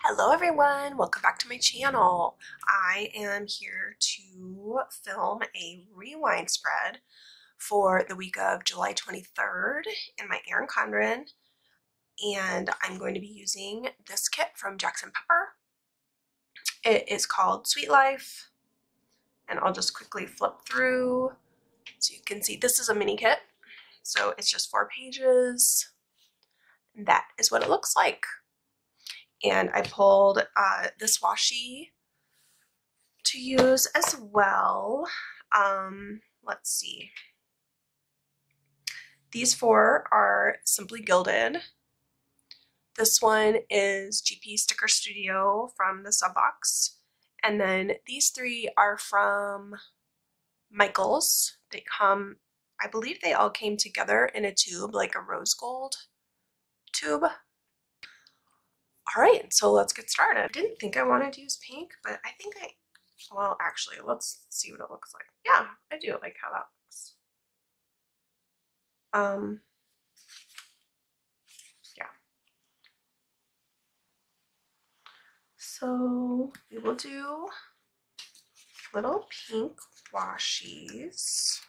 Hello everyone, welcome back to my channel. I am here to film a rewind spread for the week of July 23rd in my Erin Condren, and I'm going to be using this kit from Jax and Pepper. It is called Sweet Life, and I'll just quickly flip through so you can see this is a mini kit, so it's just 4 pages, and that is what it looks like. And I pulled this washi to use as well. Let's see. These 4 are Simply Gilded. This one is GP Sticker Studio from the sub box. And then these 3 are from Michaels. They come, I believe they all came together in a tube, like a rose gold tube. Alright, so let's get started. I didn't think I wanted to use pink, but I think well, actually, let's see what it looks like. Yeah, I do like how that looks. Yeah. So we will do little pink washies.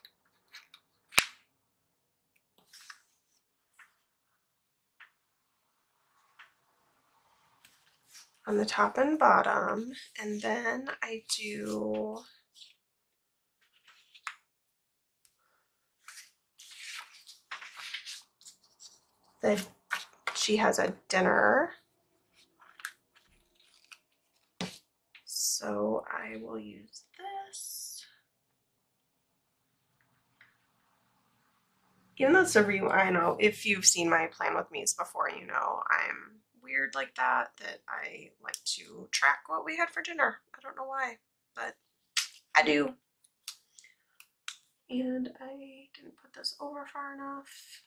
On the top and bottom, and then I do she has a dinner, so I will use this. Even though it's a rewind, I know if you've seen my Plan With Me's before, you know I'm weird like that I like to track what we had for dinner. I don't know why, but I do. And I didn't put this over far enough.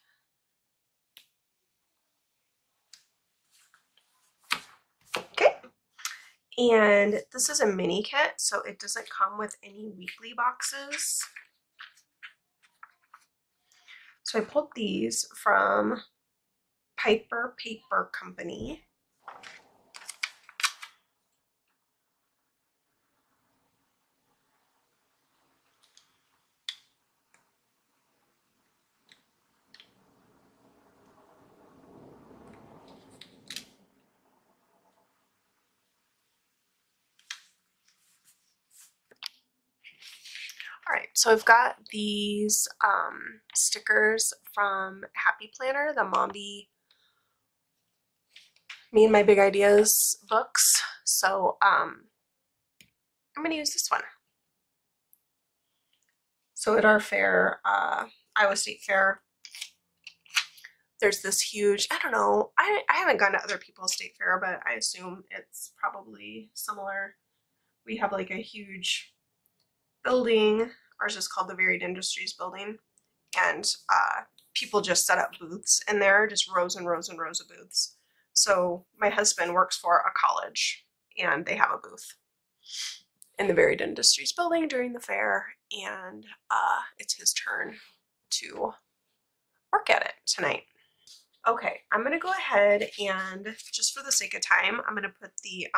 Okay. And this is a mini kit, so it doesn't come with any weekly boxes. So I pulled these from Piper Paper Company. Alright, so I've got these stickers from Happy Planner, the Mombi Me and My Big Ideas books. So I'm going to use this one. So at our fair, Iowa State Fair, there's this huge, I don't know, I haven't gone to other people's state fair, but I assume it's probably similar. We have like a huge building. Ours is called the Varied Industries Building, and people just set up booths in there, just rows and rows and rows of booths. So my husband works for a college, and they have a booth in the Varied Industries Building during the fair, and it's his turn to work at it tonight. Okay, I'm gonna go ahead and, just for the sake of time, I'm gonna put the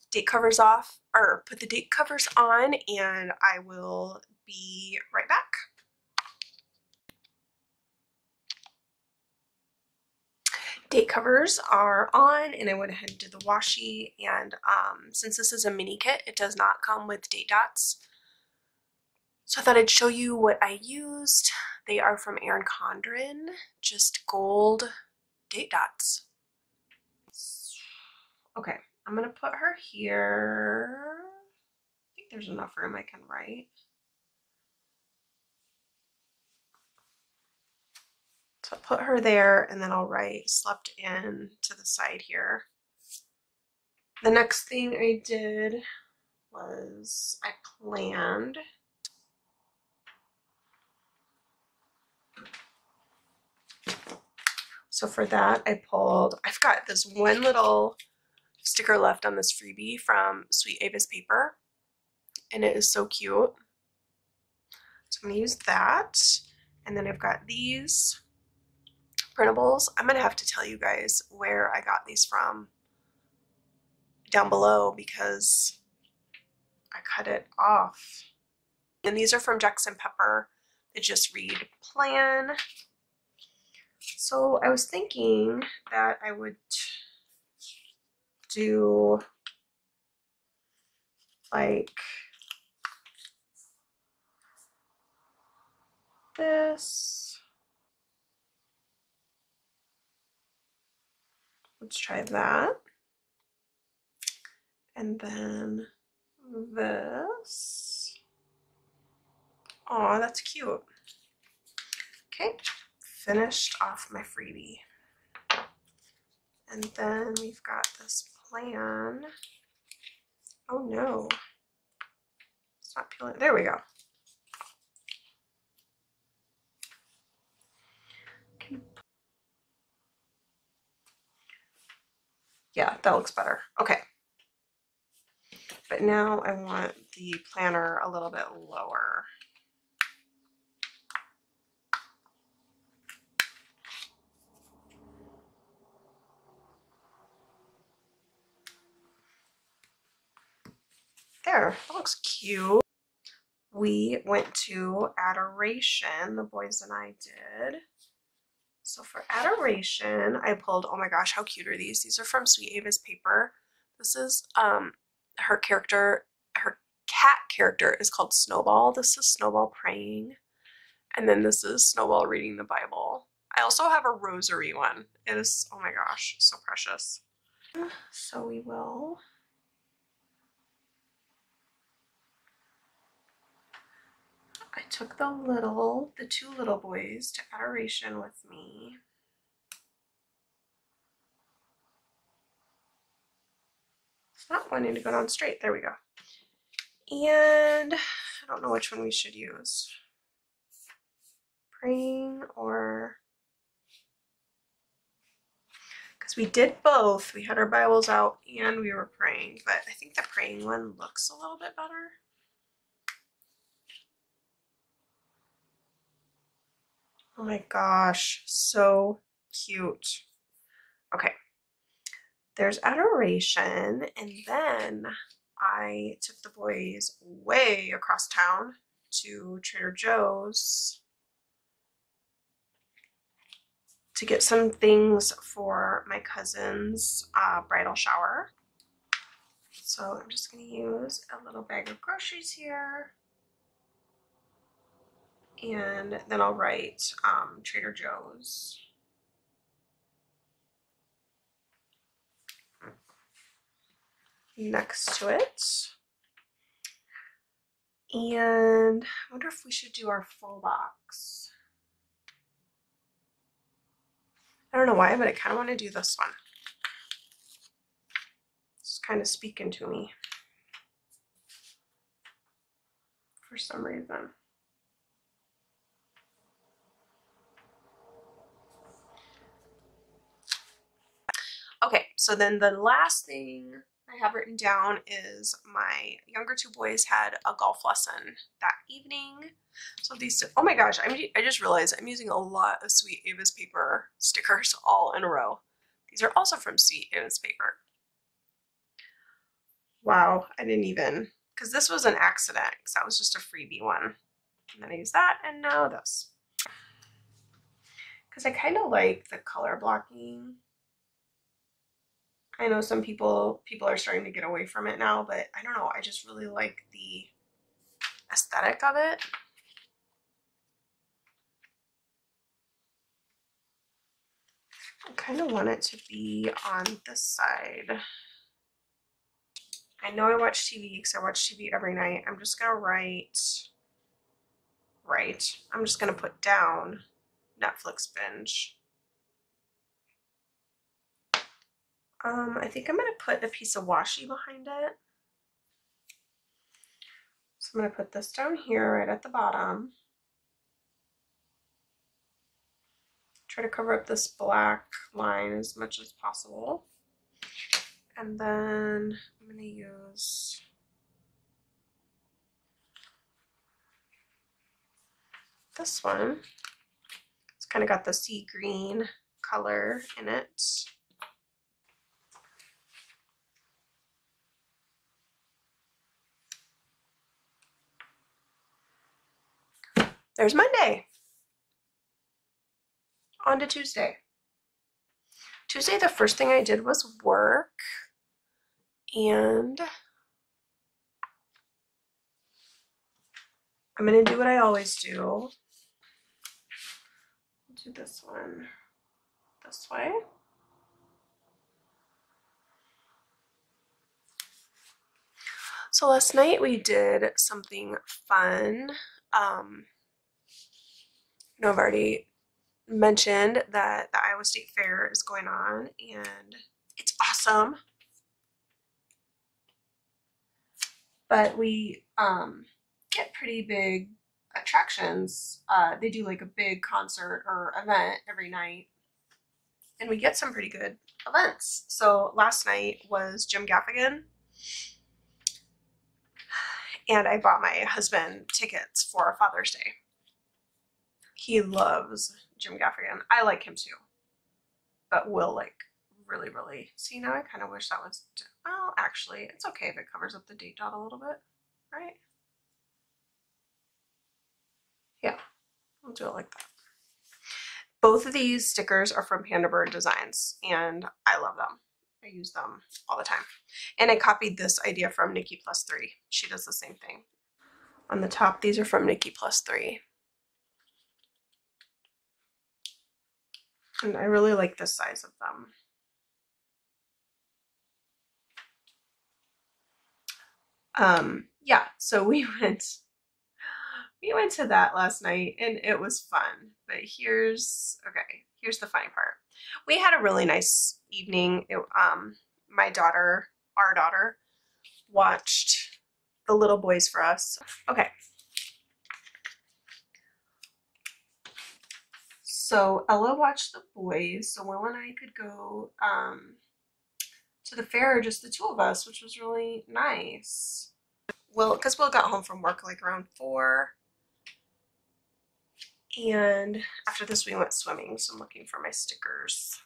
date covers off, or put the date covers on, and I will be right back. Date covers are on, and I went ahead and did the washi, and since this is a mini kit, it does not come with date dots. So I thought I'd show you what I used. They are from Erin Condren, just gold date dots. Okay, I'm gonna put her here. I think there's enough room I can write. So I'll put her there, and then I'll write slept in to the side here. The next thing I did was I planned So for that, I've got this one little sticker left on this freebie from Sweet Avis Paper, and it is so cute. So I'm going to use that, and then I've got these printables. I'm going to have to tell you guys where I got these from. down below because I cut it off. And these are from Jax and Pepper. They just read plan. So I was thinking that I would do like this. Let's try that. And then this. Aw, that's cute. Okay, finished off my freebie. And then we've got this plan. Oh no. It's not peeling. There we go. Okay. Yeah, that looks better. Okay. But now I want the planner a little bit lower. There, that looks cute. We went to Adoration, the boys and I did. So for Adoration, I pulled, oh my gosh, how cute are these? These are from Sweet Ava's paper. This is her character, her cat character is called Snowball. This is Snowball praying. And then this is Snowball reading the Bible. I also have a rosary one. It is, oh my gosh, so precious. So we will I took the two little boys to Adoration with me. It's not wanting to go down straight. There we go. And I don't know which one we should use. Praying or... because we did both. We had our Bibles out and we were praying, but I think the praying one looks a little bit better. Oh my gosh, so cute. Okay, there's Adoration, and then I took the boys way across town to Trader Joe's to get some things for my cousin's bridal shower. So I'm just going to use a little bag of groceries here. And then I'll write Trader Joe's. Next to it. And I wonder if we should do our full box. I don't know why, but I kind of want to do this one. It's kind of speaking to me for some reason. Okay, so then the last thing I have written down is my younger two boys had a golf lesson that evening. So these, oh my gosh, I just realized I'm using a lot of Sweet Ava's paper stickers all in a row. These are also from Sweet Ava's paper. Wow, I didn't even, because this was an accident, because that was just a freebie one. And then I used that, and now this. Because I kind of like the color blocking. I know some people are starting to get away from it now, but I don't know. I just really like the aesthetic of it. I kind of want it to be on this side. I know I watch TV because I watch TV every night. I'm just going to write, I'm just going to put down Netflix binge. I think I'm going to put a piece of washi behind it. So I'm going to put this down here right at the bottom. Try to cover up this black line as much as possible. And then I'm going to use this one. It's kind of got the sea green color in it. there's Monday. On to Tuesday. Tuesday, the first thing I did was work, and I'm gonna do what I always do. I'll do this one this way. So last night we did something fun. I've already mentioned that the Iowa State Fair is going on, and it's awesome. But we get pretty big attractions. They do like a big concert or event every night, and we get some pretty good events. So last night was Jim Gaffigan, and I bought my husband tickets for Father's Day. He loves Jim Gaffigan. I like him too, but Will like really, really. See, now I kind of wish that was, well, actually, it's okay if it covers up the date dot a little bit, right? Yeah, I'll do it like that. Both of these stickers are from PandaBird Designs, and I love them. I use them all the time. And I copied this idea from Nikki +3. She does the same thing. On the top, these are from Nikki +3. And I really like the size of them. Yeah, so we went to that last night, and it was fun. But here's the funny part. We had a really nice evening. My daughter, our daughter, watched The Little Boys for us. Okay. So Ella watched The Boys, so Will and I could go to the fair, just the two of us, which was really nice. Because Will got home from work like around 4. And after this we went swimming, so I'm looking for my stickers.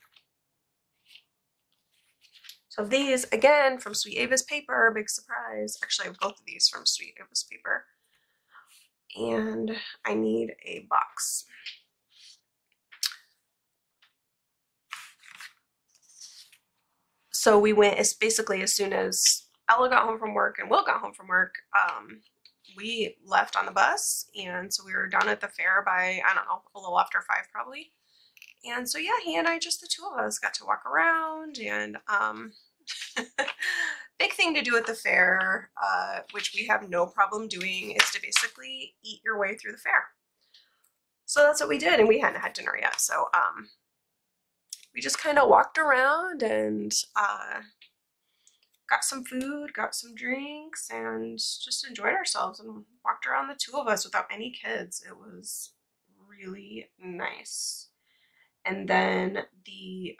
So these, again, from Sweet Ava's paper, big surprise. Actually, I have both of these from Sweet Ava's paper. And I need a box. So we went, as basically as soon as Ella got home from work and Will got home from work, we left on the bus, and so we were done at the fair by, I don't know, a little after 5 probably. And so yeah, he and I, just the two of us, got to walk around, and big thing to do at the fair, which we have no problem doing, is to basically eat your way through the fair. So that's what we did, and we hadn't had dinner yet, so we just kind of walked around and got some food, got some drinks, and just enjoyed ourselves and walked around, the two of us, without any kids. It was really nice. And then the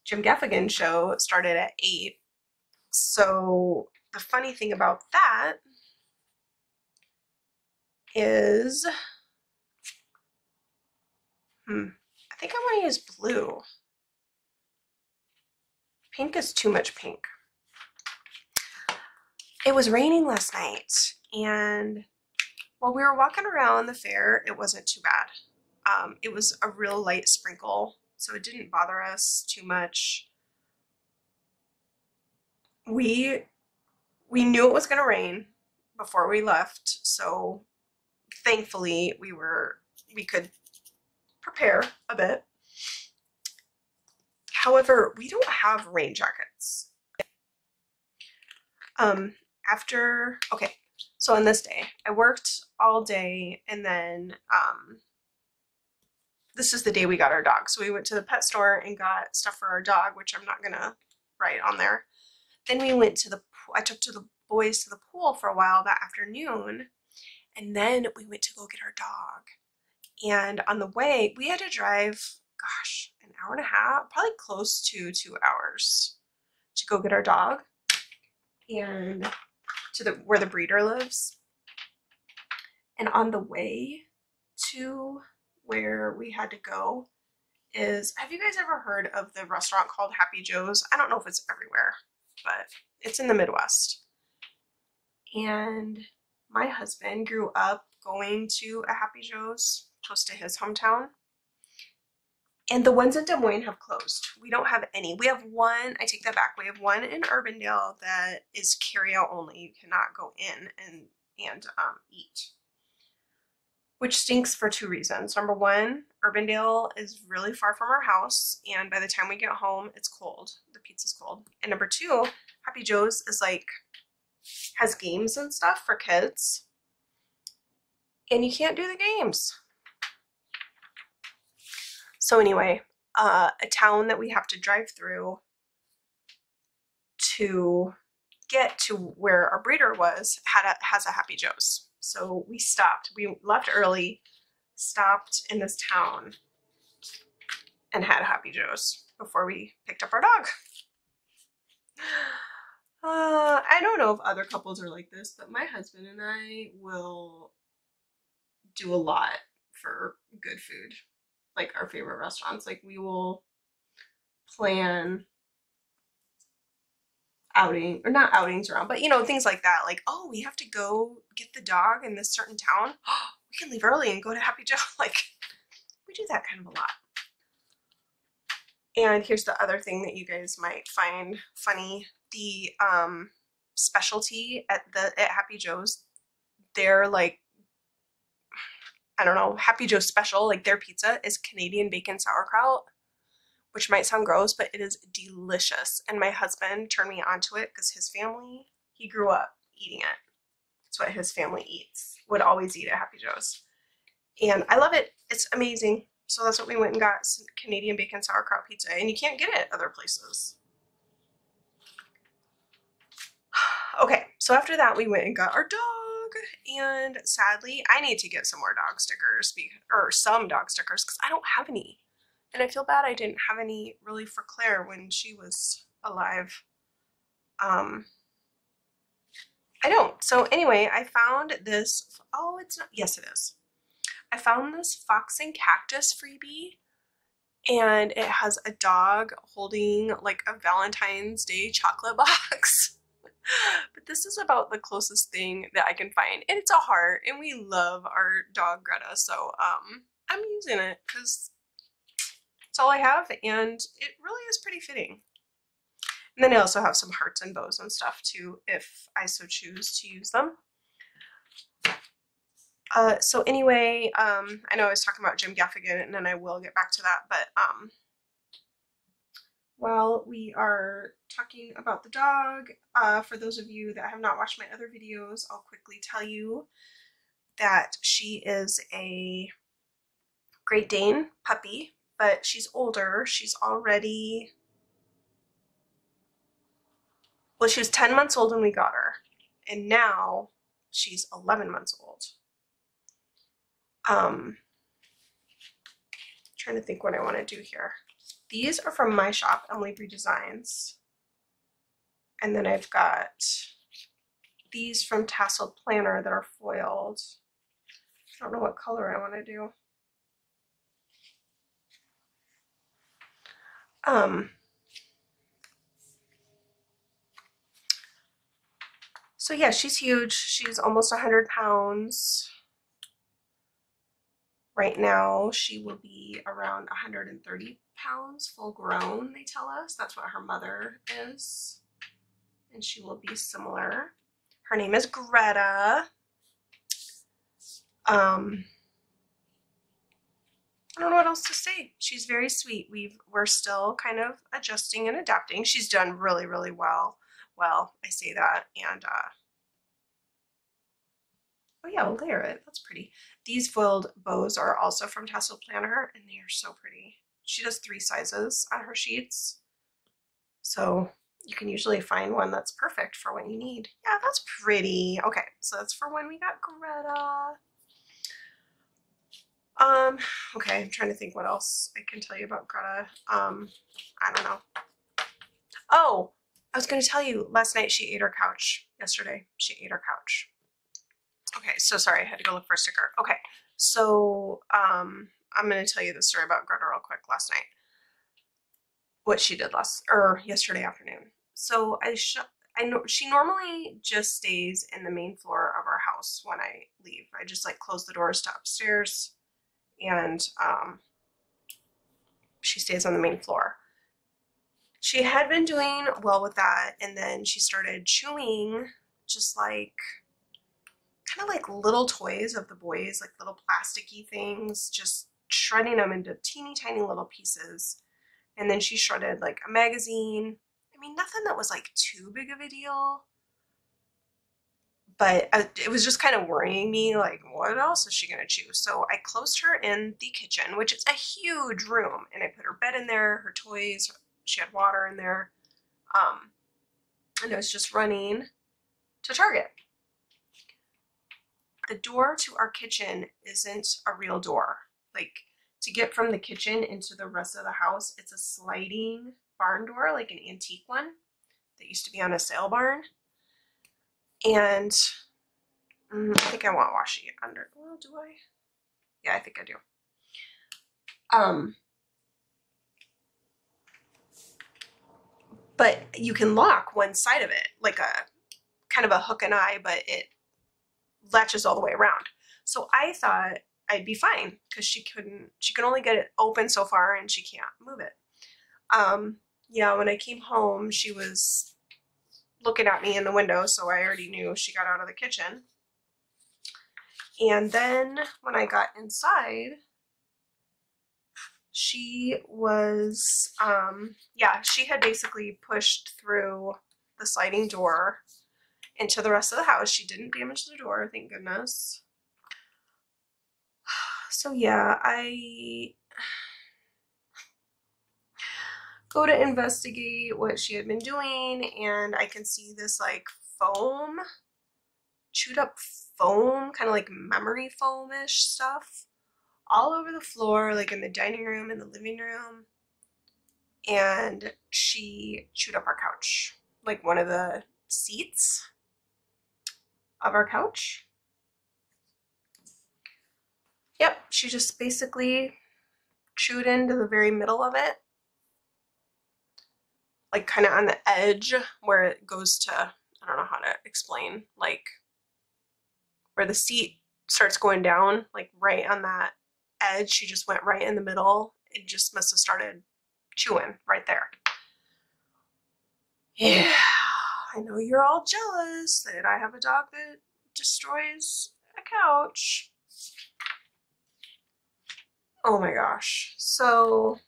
Jim Gaffigan show started at 8. So the funny thing about that is, I think I want to use blue. Pink is too much pink. It was raining last night, and while we were walking around the fair, it wasn't too bad. It was a real light sprinkle, so it didn't bother us too much. We knew it was going to rain before we left, so thankfully we could prepare a bit. However, we don't have rain jackets. Okay, so on this day, I worked all day, and then this is the day we got our dog. So we went to the pet store and got stuff for our dog, which I'm not gonna write on there. Then we went to I took the boys to the pool for a while that afternoon, and then we went to go get our dog. And on the way, we had to drive, gosh, an hour and a half, probably close to 2 hours, to go get our dog and to where the breeder lives. And on the way to where we had to go is, have you guys ever heard of the restaurant called Happy Joe's? I don't know if it's everywhere, but it's in the Midwest. And my husband grew up going to a Happy Joe's close to his hometown. And the ones in Des Moines have closed. We don't have any. We have one, I take that back. We have one in Urbandale that is carry out only. You cannot go in and eat. Which stinks for two reasons. Number one, Urbandale is really far from our house, and by the time we get home, it's cold. The pizza's cold. And number two, Happy Joe's is like, has games and stuff for kids, and you can't do the games. So anyway, a town that we have to drive through to get to where our breeder was has a Happy Joe's. So we stopped. We left early, stopped in this town, and had a Happy Joe's before we picked up our dog. I don't know if other couples are like this, but my husband and I will do a lot for good food. Like our favorite restaurants. Like we will plan outing, or not outings around, but you know, things like that. Like, oh, we have to go get the dog in this certain town. Oh, we can leave early and go to Happy Joe. Like, we do that kind of a lot. And here's the other thing that you guys might find funny. The specialty at Happy Joe's, they're like, I don't know, Happy Joe's special, like their pizza is Canadian bacon sauerkraut, which might sound gross, but it is delicious. And my husband turned me onto it because his family, he grew up eating it. It's what his family eats, would always eat at Happy Joe's. And I love it. It's amazing. So that's what we went and got, some Canadian bacon sauerkraut pizza. And you can't get it other places. Okay, so after that we went and got our dog. And sadly, I need to get some more dog stickers, or some dog stickers, because I don't have any. And I feel bad I didn't have any really for Claire when she was alive. I don't. So anyway, I found this, oh, it's not, yes it is. I found this Fox and Cactus freebie, and it has a dog holding like a Valentine's Day chocolate box. But this is about the closest thing that I can find, and it's a heart, and we love our dog Greta, so I'm using it because it's all I have, and it really is pretty fitting. And then I also have some hearts and bows and stuff too, if I so choose to use them. So anyway, I know I was talking about Jim Gaffigan, and then I will get back to that, but while we are talking about the dog, for those of you that have not watched my other videos, I'll quickly tell you that she is a Great Dane puppy, but she's older. She's already, well, she was 10 months old when we got her, and now she's 11 months old. Trying to think what I want to do here. These are from my shop, Bree Designs. And then I've got these from Tasseled Planner that are foiled. I don't know what color I want to do. So yeah, she's huge. She's almost 100 pounds. Right now, she will be around 130 pounds, full grown, they tell us. That's what her mother is. And she will be similar. Her name is Greta. I don't know what else to say. She's very sweet. We're still kind of adjusting and adapting. She's done really, really well. Well, I say that, and oh yeah, we'll layer it. That's pretty. These foiled bows are also from Tasseled Planner, and they are so pretty. She does 3 sizes on her sheets, so you can usually find one that's perfect for what you need. Yeah, that's pretty. Okay, so that's for when we got Greta. Okay, I'm trying to think what else I can tell you about Greta. I don't know. Oh, I was going to tell you, last night she ate her couch. Yesterday, she ate her couch. Okay, so sorry, I had to go look for a sticker. Okay, so I'm going to tell you the story about Greta real quick last night. What she did yesterday afternoon. So I know she normally just stays in the main floor of our house when I leave. I just like close the doors to upstairs, and she stays on the main floor. She had been doing well with that, and then she started chewing just like kind of like little toys of the boys, like little plasticky things, just shredding them into teeny tiny little pieces. And then she shredded like a magazine. I mean, nothing that was like too big of a deal, but it was just kind of worrying me, like, what else is she gonna chew? So I closed her in the kitchen, which is a huge room, and I put her bed in there, her toys, she had water in there, and I was just running to Target. The door to our kitchen isn't a real door. Like, to get from the kitchen into the rest of the house, it's a sliding barn door, like an antique one that used to be on a sale barn. And I think I want washi under. Well, do I? Yeah, I think I do. But you can lock one side of it, like a kind of a hook and eye, but it latches all the way around. So I thought I'd be fine because she can only get it open so far and she can't move it. Yeah, when I came home, she was looking at me in the window, so I already knew she got out of the kitchen. And then when I got inside, she was, yeah, she had basically pushed through the sliding door into the rest of the house. She didn't damage the door, thank goodness. So yeah, I go to investigate what she had been doing, and I can see this like foam, chewed up foam, kind of like memory foam-ish stuff all over the floor, like in the dining room and the living room. And she chewed up our couch, like one of the seats of our couch. Yep, she just basically chewed into the very middle of it, like kind of on the edge where it goes to, I don't know how to explain, like where the seat starts going down, like right on that edge. She just went right in the middle. It just must have started chewing right there. Yeah, I know you're all jealous that I have a dog that destroys a couch. Oh my gosh. So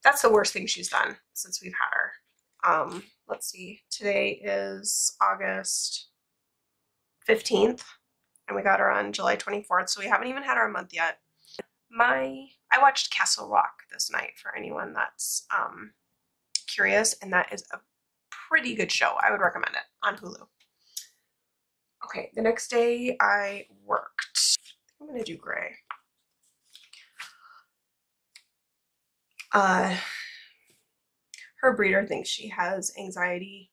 that's the worst thing she's done since we've had her. Let's see, today is August 15th and we got her on July 24th, so we haven't even had her a month yet. I watched Castle Rock this night for anyone that's curious, and that is a pretty good show. I would recommend it on Hulu. Okay, the next day I worked. I'm gonna do gray. Her breeder thinks she has anxiety.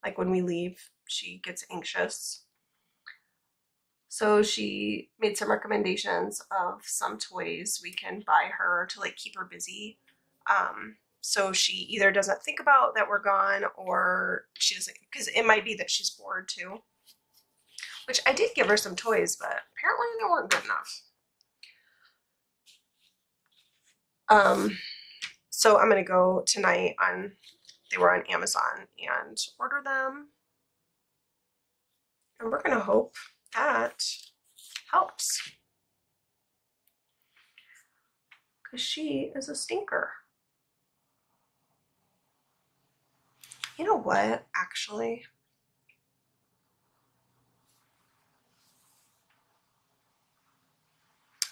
Like when we leave, she gets anxious. So she made some recommendations of some toys we can buy her to like keep her busy. So she either doesn't think about that we're gone, or she doesn't, because it might be that she's bored too. Which I did give her some toys, but apparently they weren't good enough. So I'm gonna go tonight they were on Amazon, and order them. And we're gonna hope that helps. Because she is a stinker. You know what, actually?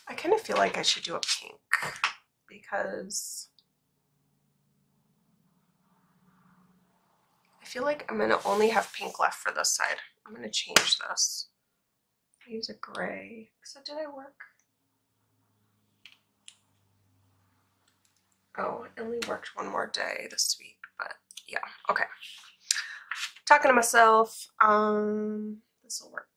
I kind of feel like I should do a pink, because I feel like I'm gonna only have pink left for this side. I'm gonna change this. I use a gray. So did I work? Oh, I only worked one more day this week, but yeah, okay. Talking to myself, this will work.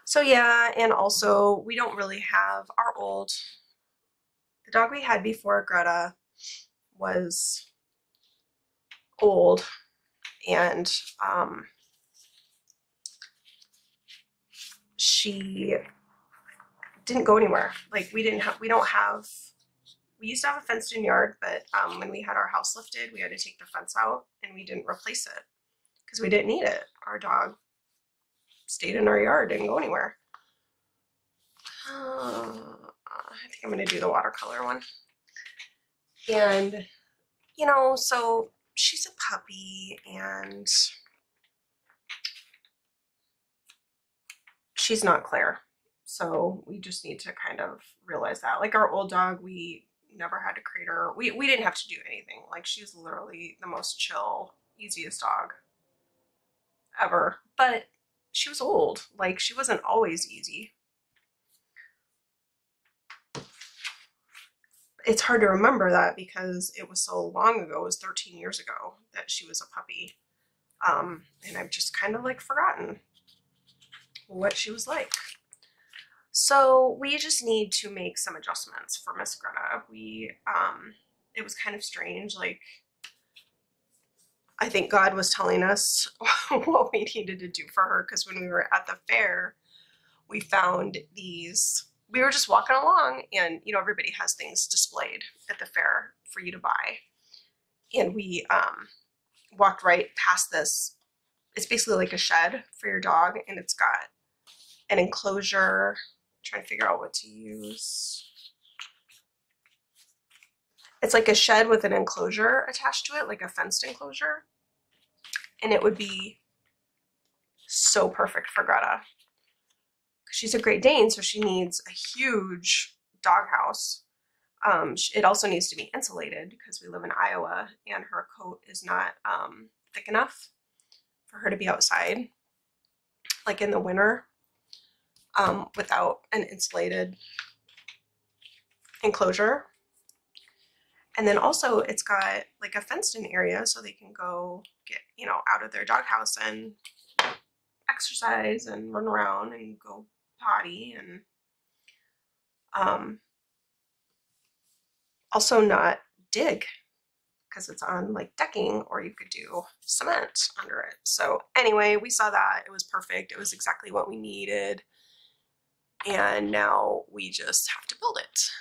So yeah, and also we don't really have the dog we had before Greta was old, and she didn't go anywhere. Like we used to have a fenced in yard, but when we had our house lifted, we had to take the fence out and we didn't replace it because we didn't need it. Our dog stayed in our yard, didn't go anywhere. I think I'm going to do the watercolor one. And, you know, so she's a puppy and she's not Claire. So we just need to kind of realize that. Like our old dog, we never had to crate her. We didn't have to do anything. Like she's literally the most chill, easiest dog ever. But she was old. Like she wasn't always easy. It's hard to remember that because it was so long ago. It was 13 years ago that she was a puppy. And I've just kind of like forgotten what she was like. So we just need to make some adjustments for Miss Greta. It was kind of strange. Like, I think God was telling us what we needed to do for her, because when we were at the fair, we found these. We were just walking along, and you know, everybody has things displayed at the fair for you to buy. And we walked right past this. It's basically like a shed for your dog, and it's got an enclosure. I'm trying to figure out what to use. It's like a shed with an enclosure attached to it, like a fenced enclosure. And it would be so perfect for Greta. She's a Great Dane, so she needs a huge doghouse. It also needs to be insulated because we live in Iowa and her coat is not thick enough for her to be outside, like in the winter, without an insulated enclosure. And then also it's got like a fenced in area so they can go get, you know, out of their doghouse and exercise and run around and go potty, and also not dig because it's on like decking, or you could do cement under it. So anyway, we saw that. It was perfect. It was exactly what we needed. And now we just have to build it,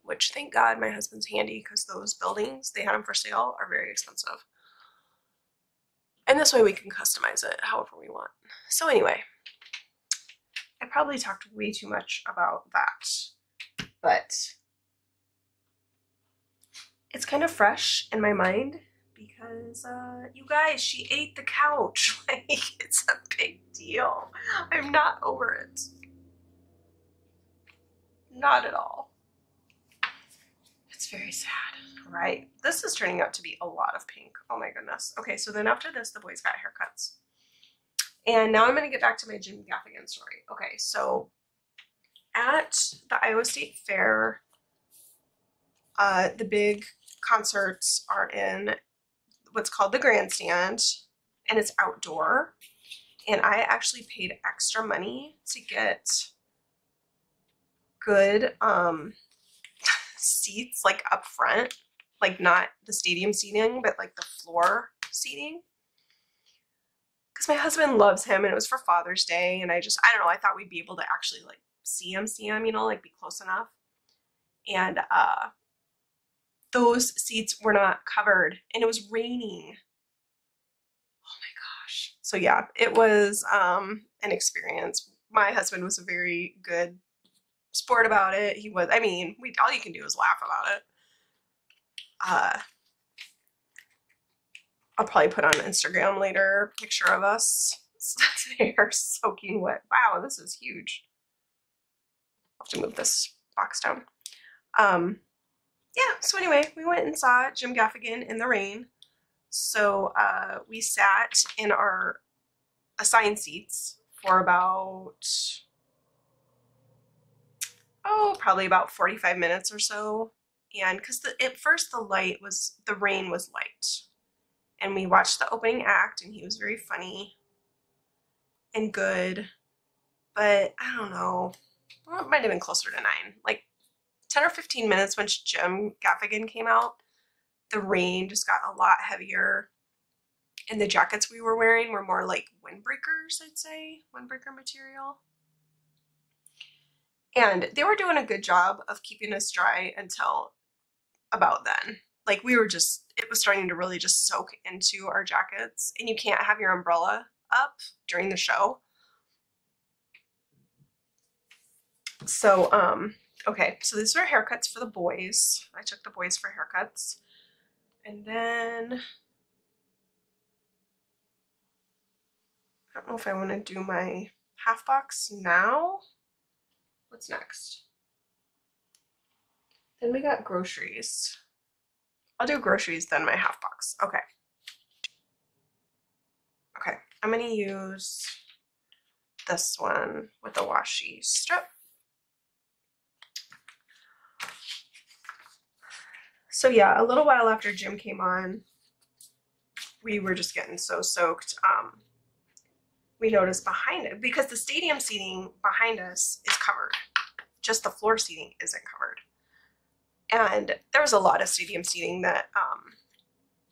which thank God my husband's handy, because those buildings, they had them for sale, are very expensive. And this way we can customize it however we want. So anyway, I probably talked way too much about that, but it's kind of fresh in my mind because, you guys, she ate the couch. Like, it's a big deal. I'm not over it. Not at all. It's very sad. Right? This is turning out to be a lot of pink. Oh my goodness. Okay, so then after this, the boys got haircuts. And now I'm going to get back to my Jim Gaffigan story. Okay, so at the Iowa State Fair, the big concerts are in what's called the grandstand, and it's outdoor. And I actually paid extra money to get good seats, like up front, like not the stadium seating, but like the floor seating. Because my husband loves him, and it was for Father's Day, and I don't know, I thought we'd be able to actually like see him, you know, like be close enough. And those seats were not covered, and it was raining. Oh my gosh. So yeah, it was an experience. My husband was a very good sport about it. He was, I mean, all you can do is laugh about it. I'll probably put on Instagram later a picture of us. They are soaking wet. Wow, this is huge. I'll have to move this box down. Yeah, so anyway, we went and saw Jim Gaffigan in the rain. So we sat in our assigned seats for about, probably about 45 minutes or so. And because at first the rain was light. And we watched the opening act, and he was very funny and good. But I don't know, well, it might have been closer to 9. Like 10 or 15 minutes when Jim Gaffigan came out, the rain just got a lot heavier. And the jackets we were wearing were more like windbreakers, I'd say, windbreaker material. And they were doing a good job of keeping us dry until about then. Like we were just, it was starting to really just soak into our jackets, and you can't have your umbrella up during the show. So, okay, so these are haircuts for the boys. I took the boys for haircuts. And then, I don't know if I want to do my half box now. What's next? Then we got groceries. I'll do groceries, then my half box. Okay. Okay, I'm gonna use this one with the washi strip. So yeah, a little while after gym came on, we were just getting so soaked. We noticed behind it, because the stadium seating behind us is covered. Just the floor seating isn't covered. And there was a lot of stadium seating that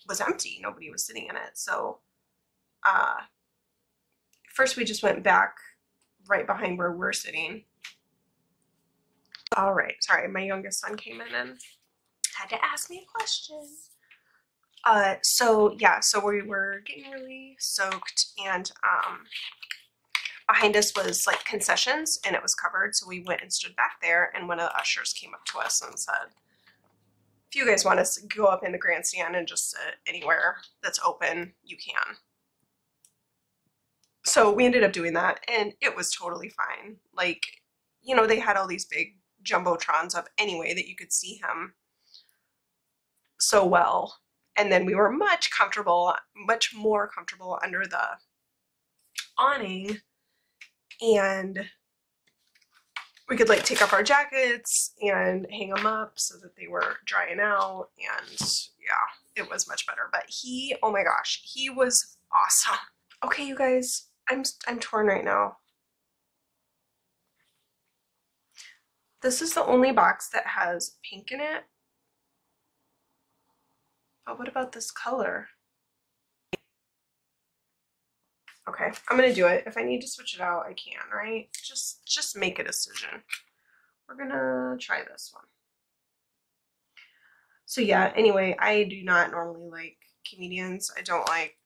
was empty. Nobody was sitting in it. So first we just went back right behind where we're sitting. All right, sorry, my youngest son came in and had to ask me a question. So yeah, so we were getting really soaked, and behind us was like concessions, and it was covered. So we went and stood back there, and one of the ushers came up to us and said, if you guys want us to go up in the grandstand and just sit anywhere that's open, you can. So we ended up doing that, and it was totally fine. Like, you know, they had all these big jumbotrons up anyway that you could see him so well. And then we were much more comfortable under the awning, and we could like take off our jackets and hang them up so that they were drying out, and yeah, it was much better. But he, oh my gosh, he was awesome. Okay, you guys, I'm torn right now. This is the only box that has pink in it. But what about this color? Okay, I'm gonna do it. If I need to switch it out, I can, right? Just make a decision. We're gonna try this one. So yeah, anyway, I do not normally like comedians. I don't like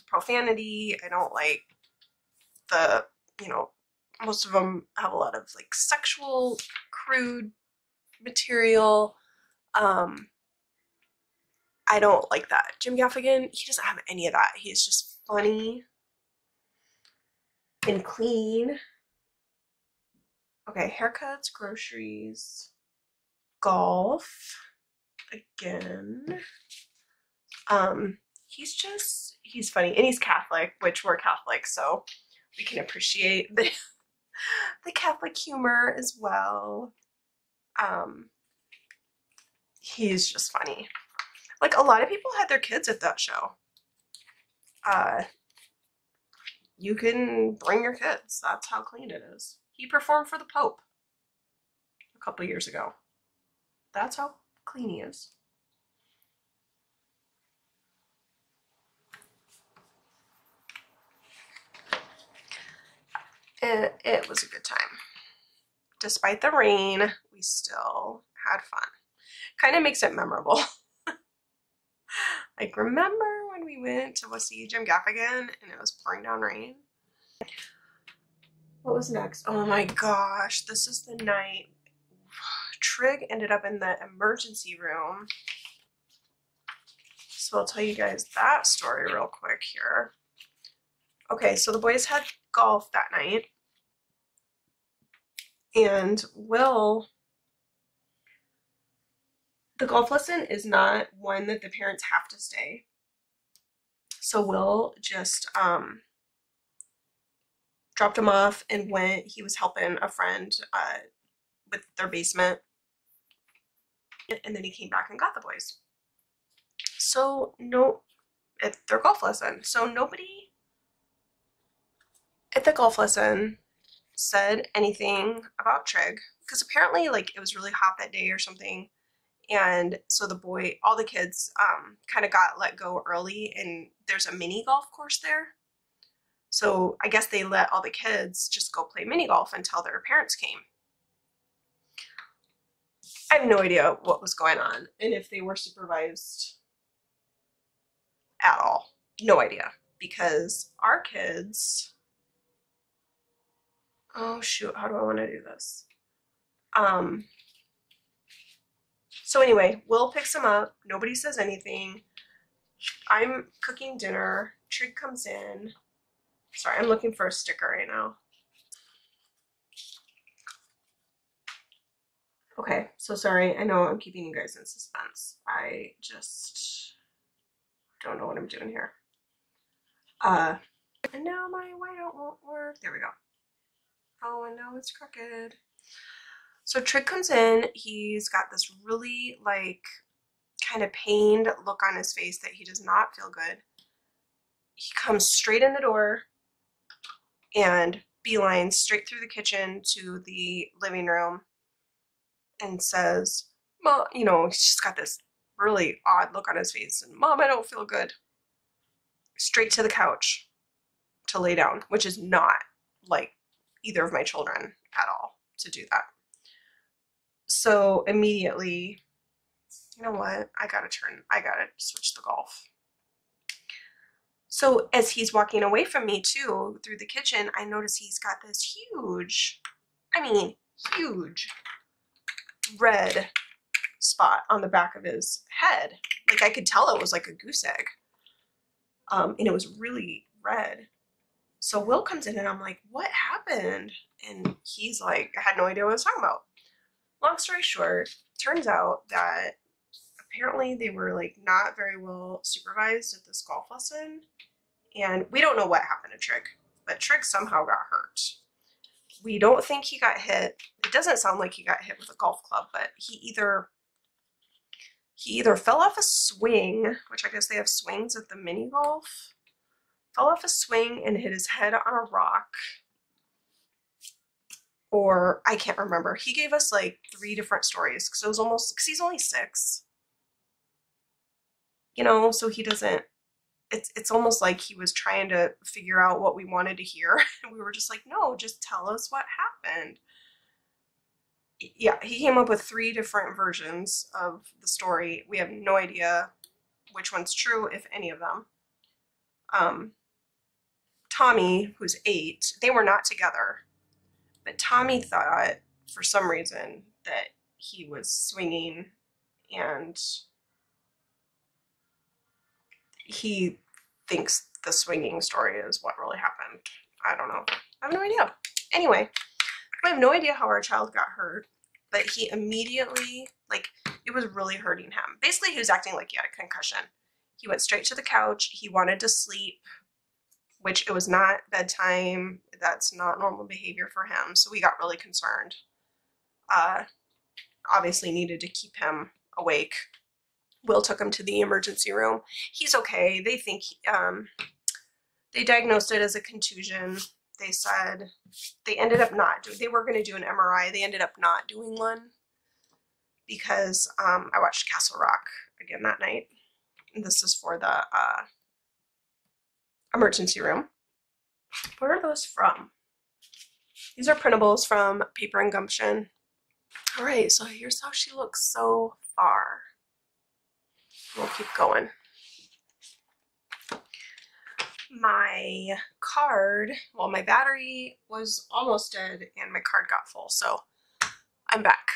profanity. I don't like the, you know, most of them have a lot of like sexual, crude material. I don't like that. Jim Gaffigan, he doesn't have any of that. He's just funny and clean. Okay, haircuts, groceries, golf, again. He's funny, and he's Catholic, which we're Catholic, so we can appreciate the Catholic humor as well. He's just funny. Like, a lot of people had their kids at that show. You can bring your kids. That's how clean it is. He performed for the Pope a couple years ago. That's how clean he is. It was a good time. Despite the rain, we still had fun. Kind of makes it memorable. Like, remember when we went to see Jim Gaffigan and it was pouring down rain? What was next? Oh my gosh, this is the night Trig ended up in the emergency room. So I'll tell you guys that story real quick here. Okay, so the boys had golf that night, and the golf lesson is not one that the parents have to stay. So Will just dropped him off and went. He was helping a friend with their basement, and then he came back and got the boys. So at their golf lesson. So nobody at the golf lesson said anything about Trig, because apparently like it was really hot that day or something, And so the boy, all the kids kind of got let go early, and there's a mini golf course there. So I guess they let all the kids just go play mini golf until their parents came. I have no idea what was going on and if they were supervised at all. No idea, because our kids, oh shoot, how do I want to do this? So anyway, Will picks him up. Nobody says anything. I'm cooking dinner. Trig comes in. Sorry, I'm looking for a sticker right now. Okay, so sorry. I know I'm keeping you guys in suspense. I just don't know what I'm doing here. And now my whiteout won't work. There we go. Oh, and now it's crooked. So Trig comes in. He's got this really like kind of pained look on his face that he does not feel good. He comes straight in the door and beelines straight through the kitchen to the living room and says, well, you know, he's just got this really odd look on his face, and Mom, I don't feel good. Straight to the couch to lay down, which is not like either of my children at all to do that. So immediately, you know what? I gotta switch the golf. So as he's walking away from me too, through the kitchen, I notice he's got this huge, I mean, huge red spot on the back of his head. Like I could tell it was like a goose egg. And it was really red. So Will comes in and I'm like, what happened? And he's like, I had no idea what I was talking about. Long story short, turns out that apparently they were like not very well supervised at this golf lesson. And we don't know what happened to Trig, but Trig somehow got hurt. We don't think he got hit. It doesn't sound like he got hit with a golf club, but he either fell off a swing, which I guess they have swings at the mini golf, fell off a swing and hit his head on a rock, or I can't remember. He gave us like 3 different stories because it was almost, because he's only 6, you know, so he doesn't, it's almost like he was trying to figure out what we wanted to hear. And we were just like, no, just tell us what happened. Yeah, he came up with 3 different versions of the story. We have no idea which one's true, if any of them. Tommy, who's 8, they were not together, but Tommy thought for some reason that he was swinging, and he thinks the swinging story is what really happened. I don't know. I have no idea. Anyway, I have no idea how our child got hurt, but he immediately, like, it was really hurting him. Basically, he was acting like he had a concussion. He went straight to the couch. He wanted to sleep, which it was not bedtime. That's not normal behavior for him. So we got really concerned. Obviously needed to keep him awake. Will took him to the emergency room. He's okay. They think, they diagnosed it as a contusion. They said they ended up not doing, they were going to do an MRI. They ended up not doing one because I watched Castle Rock again that night. And this is for the emergency room. Where are those from? These are printables from Paper and Gumption. All right, so here's how she looks so far. We'll keep going. My card, well, my battery was almost dead and my card got full, so I'm back.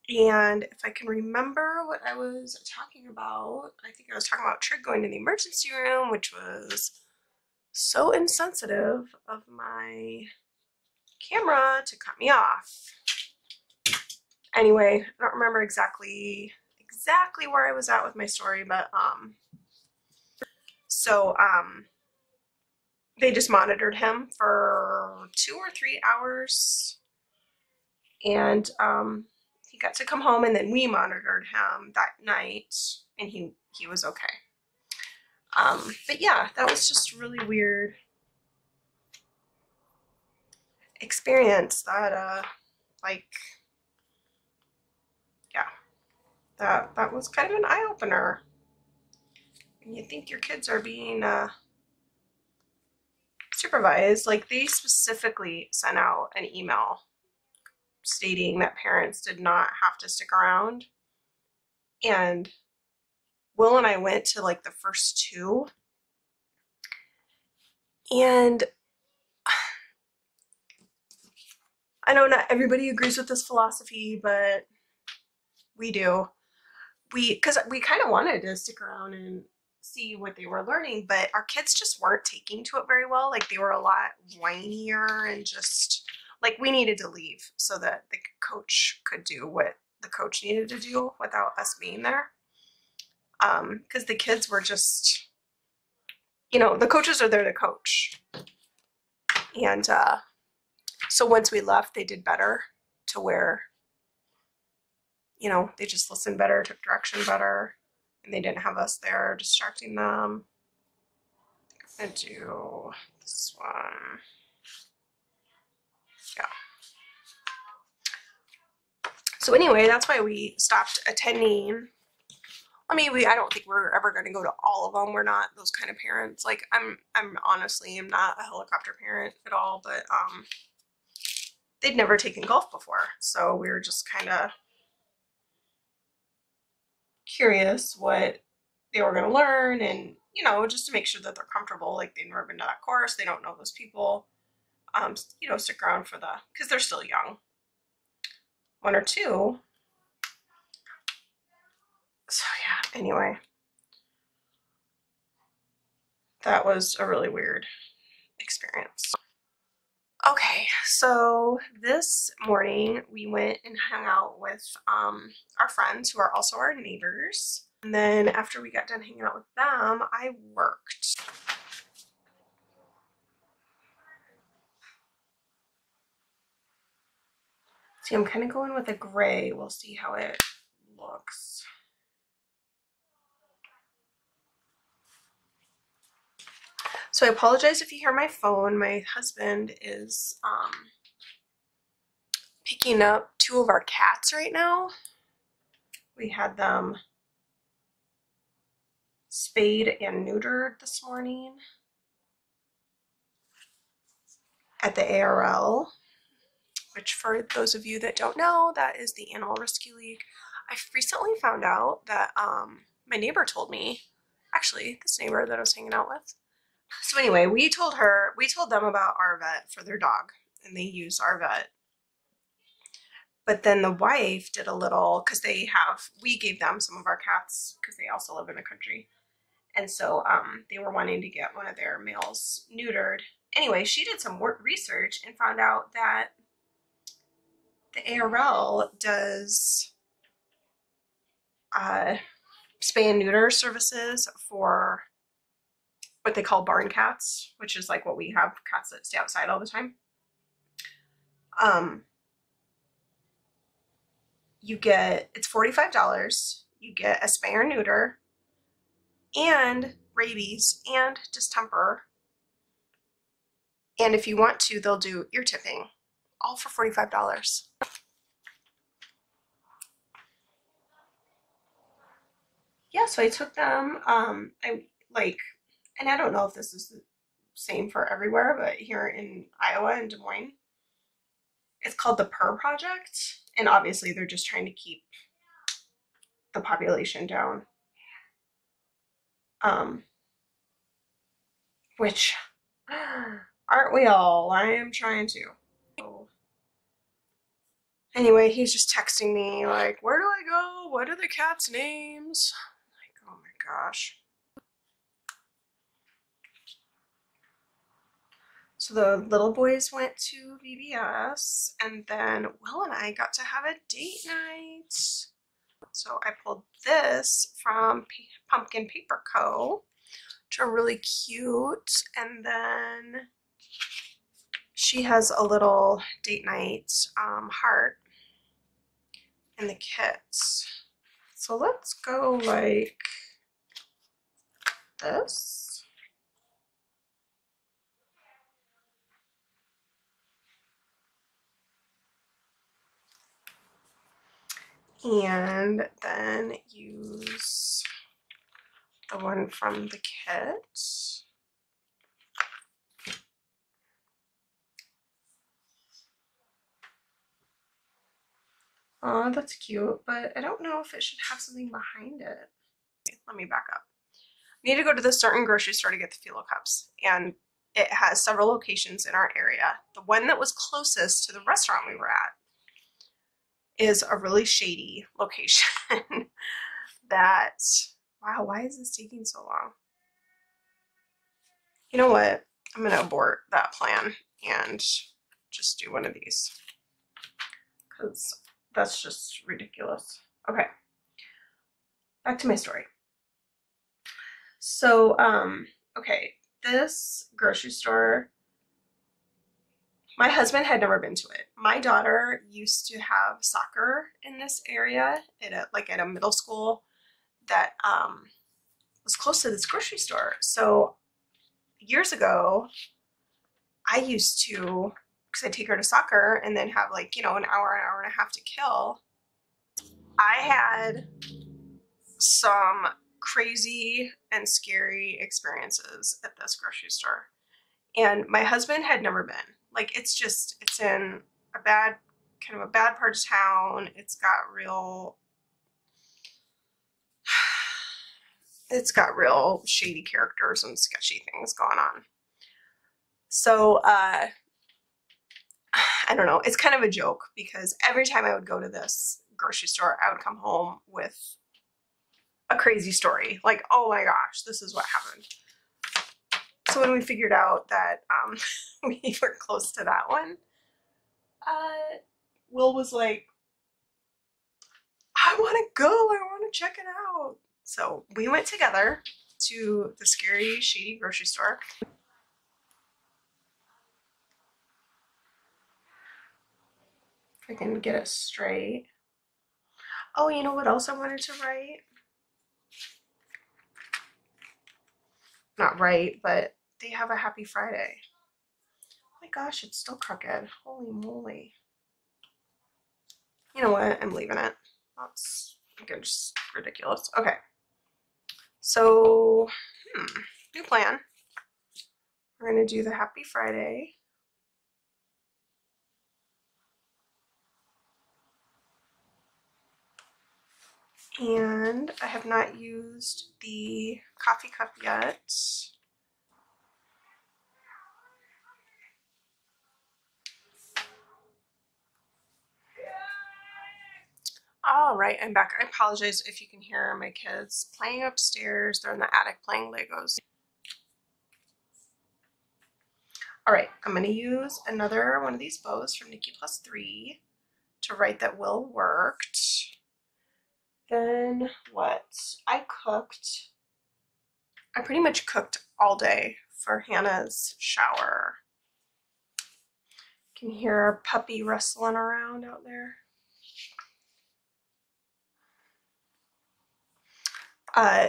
And if I can remember what I was talking about, I think I was talking about Trig going to the emergency room, which was so insensitive of my camera to cut me off. Anyway, I don't remember exactly where I was at with my story, but they just monitored him for 2 or 3 hours, and he got to come home, and then we monitored him that night, and he was okay. But yeah, that was just really weird experience that like, yeah, that was kind of an eye-opener. And you think your kids are being supervised. Like, they specifically sent out an email stating that parents did not have to stick around. And Will and I went to like the first two, and I know not everybody agrees with this philosophy, but we do. Because we kind of wanted to stick around and see what they were learning, but our kids just weren't taking to it very well. Like, they were a lot whinier and just like we needed to leave so that the coach could do what the coach needed to do without us being there. Because the kids were just, you know, the coaches are there to coach. And so once we left, they did better to where, you know, they just listened better, took direction better, and they didn't have us there distracting them. I'm gonna do this one. Yeah. So anyway, that's why we stopped attending. I mean, I don't think we're ever going to go to all of them. We're not those kind of parents. Like, I'm honestly am not a helicopter parent at all, but they'd never taken golf before, so we were just kind of curious what they were going to learn, and, you know, just to make sure that they're comfortable. Like, they've never been to that course, they don't know those people. You know, stick around for because they're still young, 1 or 2. So yeah, anyway, that was a really weird experience. Okay, so this morning we went and hung out with our friends who are also our neighbors. And then after we got done hanging out with them, I worked. See, I'm kind of going with a gray. We'll see how it looks. So I apologize if you hear my phone. My husband is picking up 2 of our cats right now. We had them spayed and neutered this morning at the ARL, which, for those of you that don't know, that is the Animal Rescue League. I recently found out that my neighbor told me, actually this neighbor that I was hanging out with. So anyway, we told them about our vet for their dog, and they use our vet. But then the wife did a little, because we gave them some of our cats because they also live in the country. And so they were wanting to get one of their males neutered. Anyway, she did some research and found out that the ARL does spay and neuter services for what they call barn cats, which is like what we have, cats that stay outside all the time. It's $45. You get a spay or neuter and rabies and distemper. And if you want to, they'll do ear tipping, all for $45. Yeah, so I took them, and I don't know if this is the same for everywhere, but here in Iowa, in Des Moines, it's called the PER Project, and obviously they're just trying to keep the population down. Which, aren't we all? I am trying to. Anyway, he's just texting me like, where do I go? What are the cats' names? Like, oh my gosh. So the little boys went to VBS, and then Will and I got to have a date night. So I pulled this from Pumpkin Paper Co., which are really cute. And then she has a little date night heart in the kits. So let's go like this. and then use the one from the kit. Oh, that's cute, but I don't know if it should have something behind it. Okay, let me back up. We need to go to the certain grocery store to get the phyllo cups, and it has several locations in our area. The one that was closest to the restaurant we were at is a really shady location that, wow, why is this taking so long? You know what? I'm going to abort that plan and just do one of these because that's just ridiculous. Okay, back to my story. So, okay, this grocery store, my husband had never been to it. My daughter used to have soccer in this area at a middle school that was close to this grocery store. So years ago, I used to, because I'd take her to soccer and then have like, you know, an hour and a half to kill. I had some crazy and scary experiences at this grocery store. And my husband had never been. Like, it's in a bad part of town. It's got real shady characters and sketchy things going on. So, I don't know. It's kind of a joke because every time I would go to this grocery store, I would come home with a crazy story. Like, oh my gosh, this is what happened. So when we figured out that we were close to that one, Will was like, I want to go. I want to check it out. So we went together to the scary, shady grocery store. If I can get it straight. Oh, you know what else I wanted to write? Not write, but they have a Happy Friday. Oh my gosh, it's still crooked. Holy moly. You know what? I'm leaving it. That's just ridiculous. Okay. So, new plan. We're going to do the Happy Friday. And I have not used the coffee cup yet. All right, I'm back. I apologize if you can hear my kids playing upstairs. They're in the attic playing Legos. All right, I'm going to use another one of these bows from Nikki +3 to write that Will worked. Then what? I pretty much cooked all day for Hannah's shower. You can hear our puppy rustling around out there.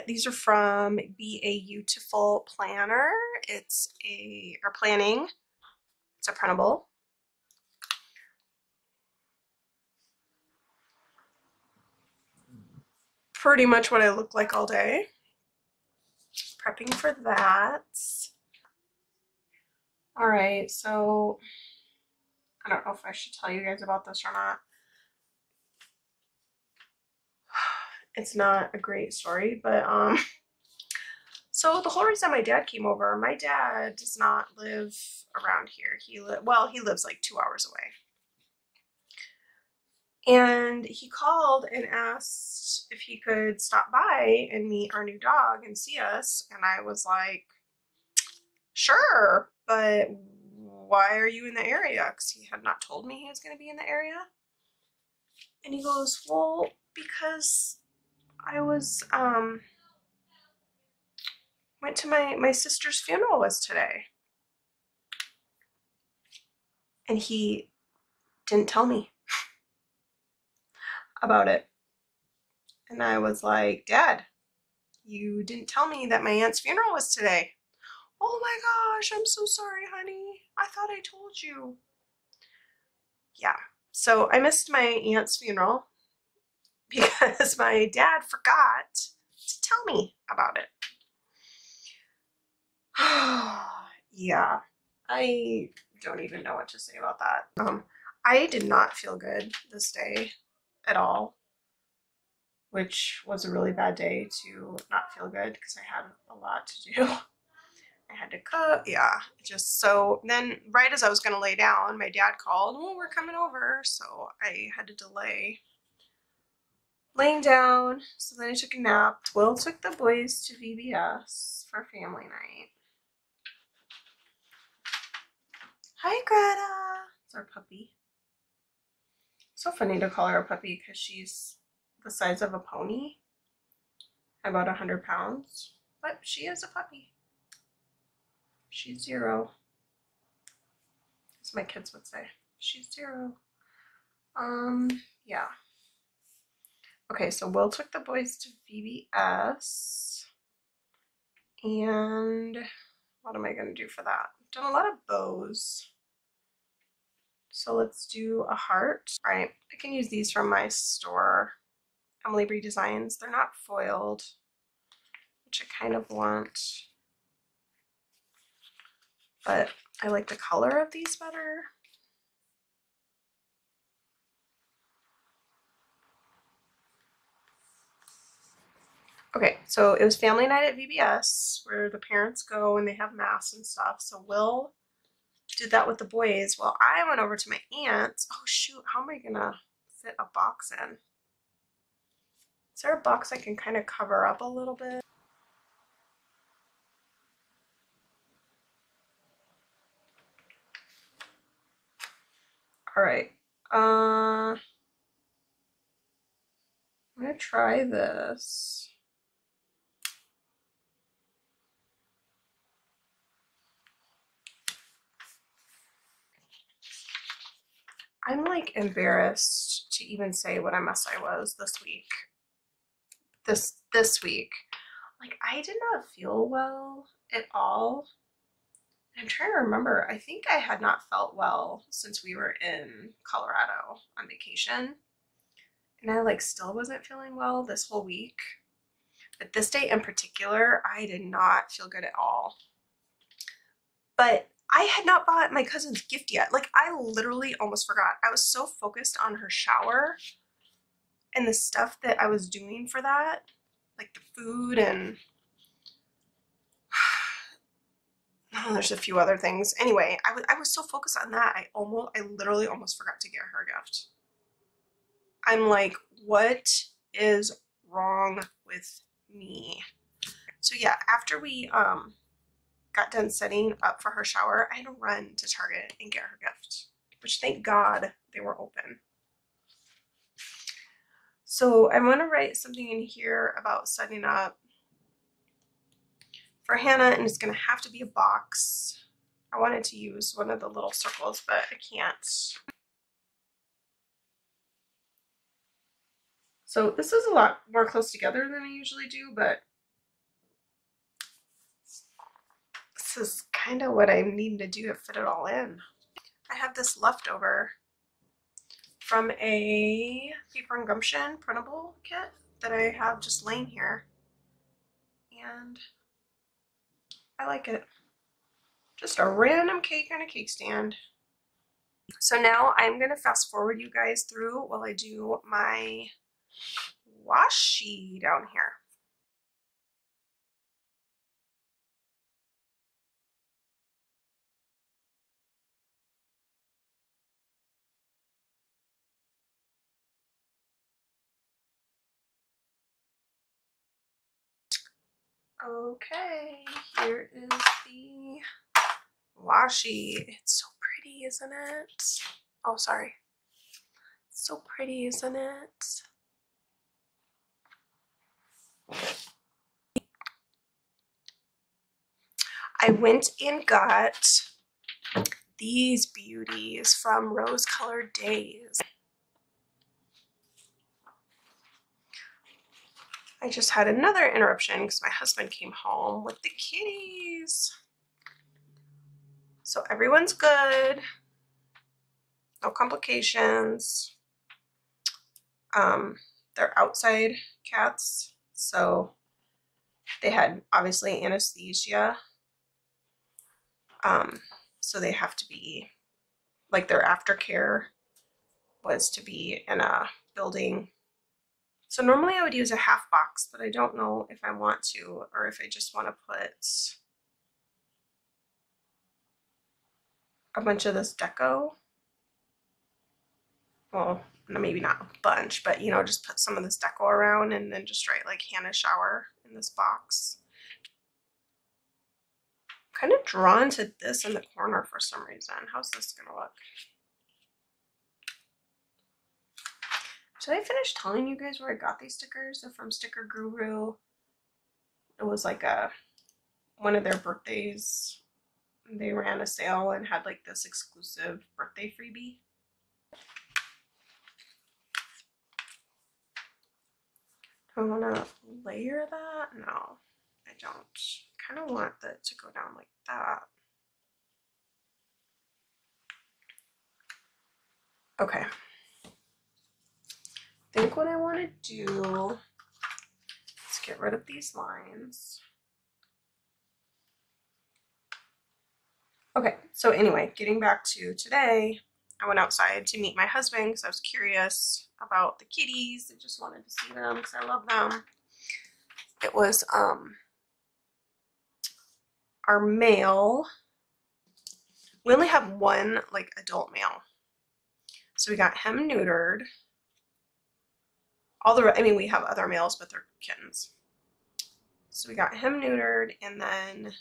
These are from BeAyoutiful Planner. Planning. It's a printable. Pretty much what I look like all day. Prepping for that. All right, so I don't know if I should tell you guys about this or not. It's not a great story, but so the whole reason my dad came over, my dad does not live around here. He lives like 2 hours away. And he called and asked if he could stop by and meet our new dog and see us. And I was like, sure, but why are you in the area? Because he had not told me he was going to be in the area. And he goes, well, because I was, went to my sister's funeral was today. And he didn't tell me about it. And I was like, Dad, you didn't tell me that my aunt's funeral was today. Oh my gosh, I'm so sorry, honey. I thought I told you. Yeah, so I missed my aunt's funeral because my dad forgot to tell me about it. Yeah, I don't even know what to say about that. I did not feel good this day at all, which was a really bad day to not feel good because I had a lot to do. I had to cook, yeah, just so then right as I was gonna lay down, my dad called, well, we're coming over, so I had to delay laying down. So then I took a nap. Will took the boys to VBS for family night. Hi, Greta. It's our puppy. So funny to call her a puppy because she's the size of a pony, about 100 pounds, but she is a puppy. She's 0. As my kids would say. She's 0. Yeah. Okay, so Will took the boys to VBS. And what am I going to do for that? I've done a lot of bows. So let's do a heart. All right, I can use these from my store, Bree Designs. They're not foiled, which I kind of want. But I like the color of these better. Okay, so it was family night at VBS where the parents go and they have mass and stuff. So Will did that with the boys. Well, I went over to my aunt's. Oh shoot, how am I gonna fit a box in? Is there a box I can kind of cover up a little bit? All right. I'm gonna try this. I'm like embarrassed to even say what a mess I was this week. This week. Like I did not feel well at all. I'm trying to remember. I think I had not felt well since we were in Colorado on vacation. And I like still wasn't feeling well this whole week. But this day in particular, I did not feel good at all. But I had not bought my cousin's gift yet. Like I literally almost forgot. I was so focused on her shower and the stuff that I was doing for that, like the food and oh, there's a few other things. Anyway, I was so focused on that. I literally almost forgot to get her a gift. I'm like, what is wrong with me? So yeah, after we got done setting up for her shower, I had to run to Target and get her gift, which thank God they were open. So I'm going to write something in here about setting up for Hannah, and it's going to have to be a box. I wanted to use one of the little circles, but I can't. So this is a lot more close together than I usually do, but this is kind of what I need to do to fit it all in. I have this leftover from a Paper and Gumption printable kit that I have just laying here, and I like it. Just a random cake on a cake stand. So now I'm going to fast forward you guys through while I do my washi down here. Okay, here is the washi. It's so pretty, isn't it? Oh, sorry. It's so pretty, isn't it? I went and got these beauties from Rose Colored Daze. I just had another interruption because my husband came home with the kitties. So everyone's good. No complications. they're outside cats, so they had obviously anesthesia. So they have to be, like, their aftercare was to be in a building. So normally I would use a half box, but I don't know if I want to, or if I just want to put a bunch of this deco. Well, maybe not a bunch, but you know, just put some of this deco around and then just write like Hannah shower in this box. I'm kind of drawn to this in the corner for some reason. How's this gonna look? Did I finish telling you guys where I got these stickers? They're from Sticker Guru. It was like one of their birthdays. They ran a sale and had like this exclusive birthday freebie. Do I want to layer that? No, I don't. I kind of want that to go down like that. Okay. I think what I want to do is get rid of these lines. Okay, so anyway, getting back to today, I went outside to meet my husband because I was curious about the kitties. I just wanted to see them because I love them. It was our male. We only have one like adult male, so we got him neutered. I mean, we have other males, but they're kittens. So we got him neutered, and then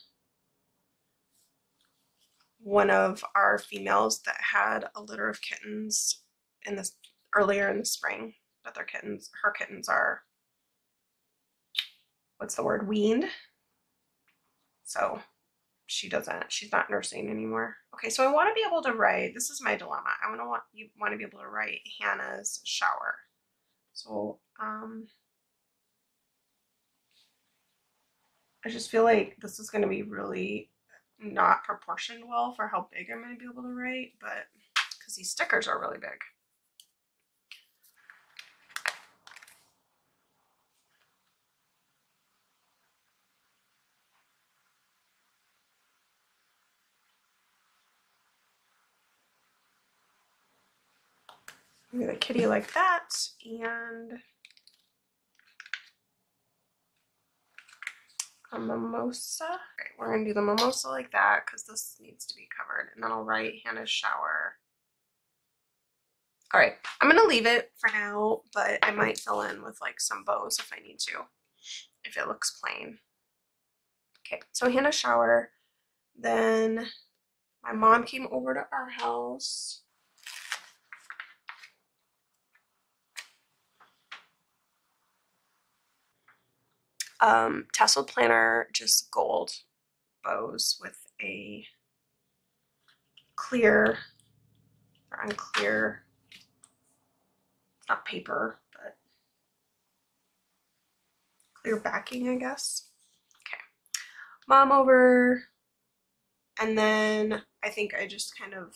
one of our females that had a litter of kittens earlier in the spring, but her kittens are, what's the word, weaned. So she's not nursing anymore. Okay, so I want to be able to write, this is my dilemma. You want to be able to write Hannah's shower. So I just feel like this is going to be really not proportioned well for how big I'm going to be able to write, but because these stickers are really big. Maybe the kitty like that, and a mimosa. All right, we're going to do the mimosa like that because this needs to be covered, and then I'll write Hannah's shower. All right, I'm going to leave it for now, but I might fill in with like some bows if I need to, if it looks plain. Okay, so Hannah's shower. Then my mom came over to our house. Tasseled Planner, just gold bows with a clear or unclear, not paper, but clear backing, I guess. Okay, mom over, and then I think I just kind of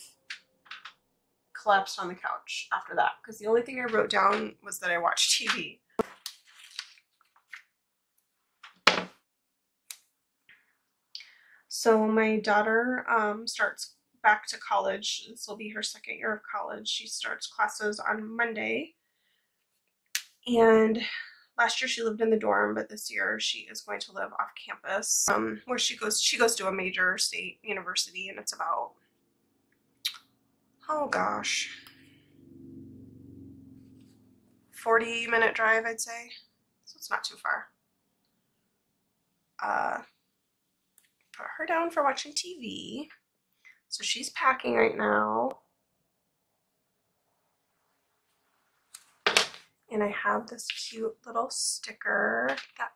collapsed on the couch after that because the only thing I wrote down was that I watched TV. So my daughter starts back to college. This will be her second year of college. She starts classes on Monday. And last year she lived in the dorm, but this year she is going to live off campus, where she goes to a major state university, and it's about, oh gosh, 40-minute drive, I'd say. So it's not too far. Put her down for watching TV. So she's packing right now. And I have this cute little sticker that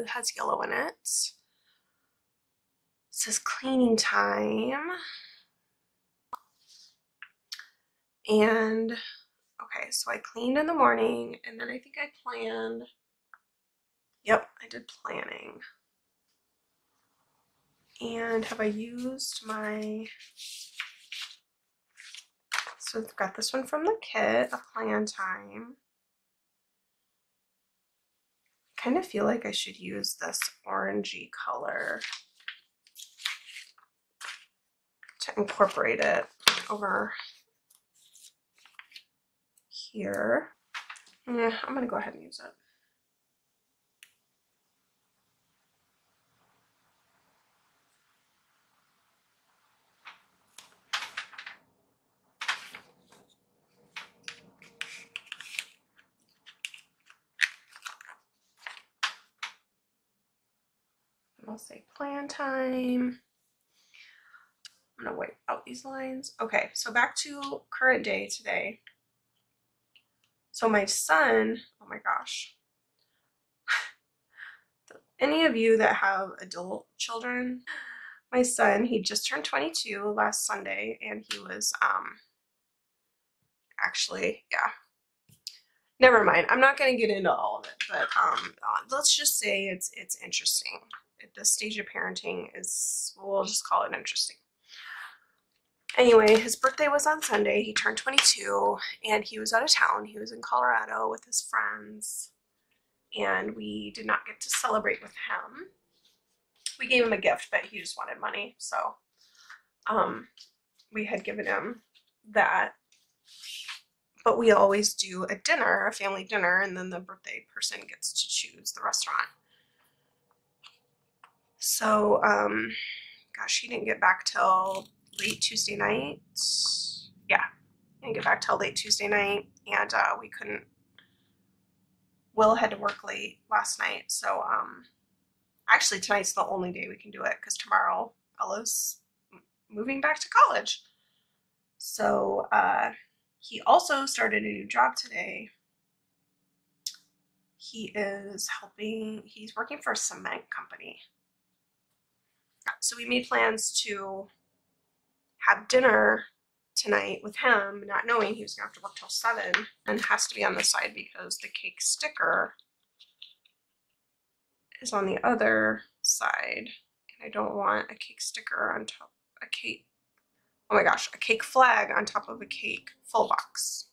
has yellow in it. It says cleaning time. And okay, so I cleaned in the morning, and then I think I planned. Yep, I did planning. And have I used my, so I've got this one from the kit, a plan time. kind of feel like I should use this orangey color to incorporate it over here. Yeah, I'm gonna go ahead and use it. I'll say plan time. I'm gonna wipe out these lines. Okay, so back to current day today. So my son, oh my gosh. Any of you that have adult children, my son, he just turned 22 last Sunday, and he was, actually, yeah. Never mind. I'm not going to get into all of it, but let's just say it's interesting. At this stage of parenting is, we'll just call it interesting. Anyway, his birthday was on Sunday. He turned 22, and he was out of town. He was in Colorado with his friends, and we did not get to celebrate with him. We gave him a gift, but he just wanted money, so we had given him that. But we always do a dinner, a family dinner, and then the birthday person gets to choose the restaurant. So, gosh, he didn't get back till late Tuesday night. Yeah, he didn't get back till late Tuesday night, and we couldn't. Will had to work late last night, so actually tonight's the only day we can do it because tomorrow Ella's moving back to college. So he also started a new job today. He is helping, he's working for a cement company. So we made plans to have dinner tonight with him, not knowing he was gonna have to work till 7, and has to be on the side because the cake sticker is on the other side, and I don't want a cake sticker on top, a cake, oh my gosh, a cake flag on top of a cake full box.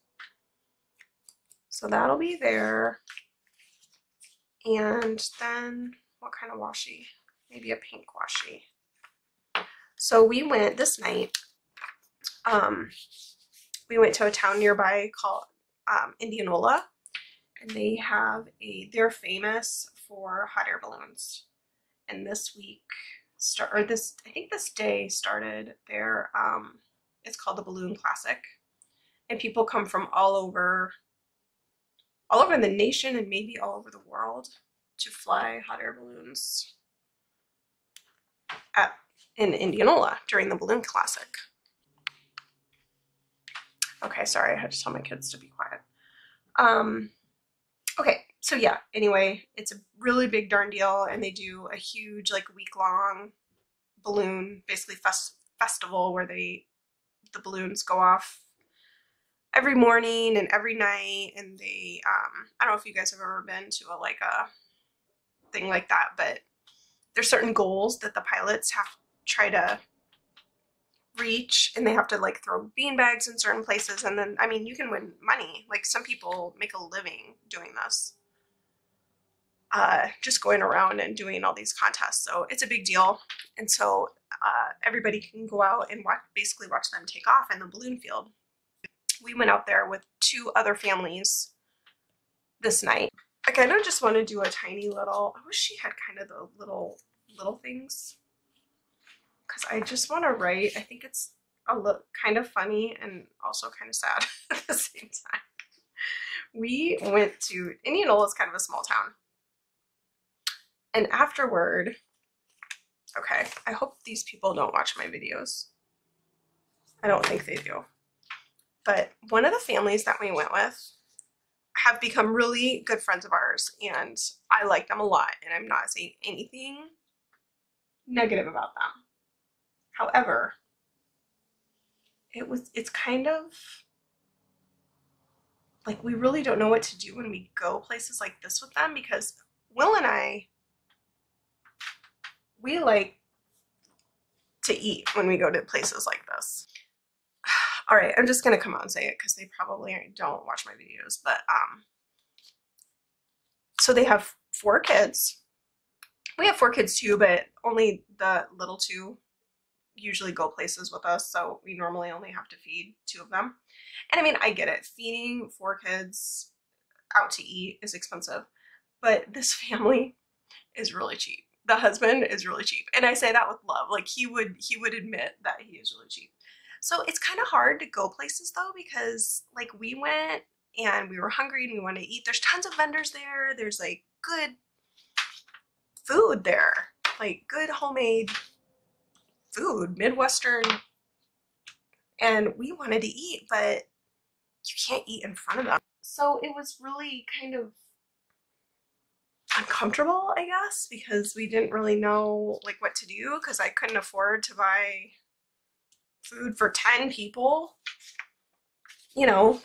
So that'll be there. And then what kind of washi? Maybe a pink washi. So we went this night, we went to a town nearby called Indianola, and they have they're famous for hot air balloons. And this week, I think this day started their, it's called the Balloon Classic. And people come from all over the nation and maybe all over the world to fly hot air balloons in Indianola during the Balloon Classic. Okay, sorry, I had to tell my kids to be quiet. Okay, so yeah, anyway, it's a really big darn deal, and they do a huge, like, week-long balloon, basically festival where the balloons go off every morning and every night, and they, I don't know if you guys have ever been to a thing like that, but there's certain goals that the pilots have to try to reach, and they have to like throw bean bags in certain places, and then, I mean, you can win money. Like, some people make a living doing this, just going around and doing all these contests. So it's a big deal, and so everybody can go out and basically watch them take off in the balloon field. We went out there with 2 other families this night. I kind of just want to do a tiny little, I wish she had kind of the little things, because I just want to write. I think it's a look kind of funny and also kind of sad at the same time. We went to, Indianola is kind of a small town. And afterward, okay, I hope these people don't watch my videos. I don't think they do. But one of the families that we went with have become really good friends of ours, and I like them a lot, and I'm not saying anything negative about them. However, it's kind of like we really don't know what to do when we go places like this with them, because Will and I, we like to eat when we go to places like this. All right, I'm just gonna come out and say it because they probably don't watch my videos, but so they have 4 kids. We have 4 kids too, but only the little 2 usually go places with us, so we normally only have to feed 2 of them. And I mean, I get it. Feeding 4 kids out to eat is expensive, but this family is really cheap. The husband is really cheap, and I say that with love. Like he would admit that he is really cheap. So it's kind of hard to go places though, because like we went and we were hungry and we wanted to eat. There's tons of vendors there. There's like good food there, like good homemade food, Midwestern, and we wanted to eat, but you can't eat in front of them. So it was really kind of uncomfortable, I guess, because we didn't really know like what to do, because I couldn't afford to buy food for 10 people, you know,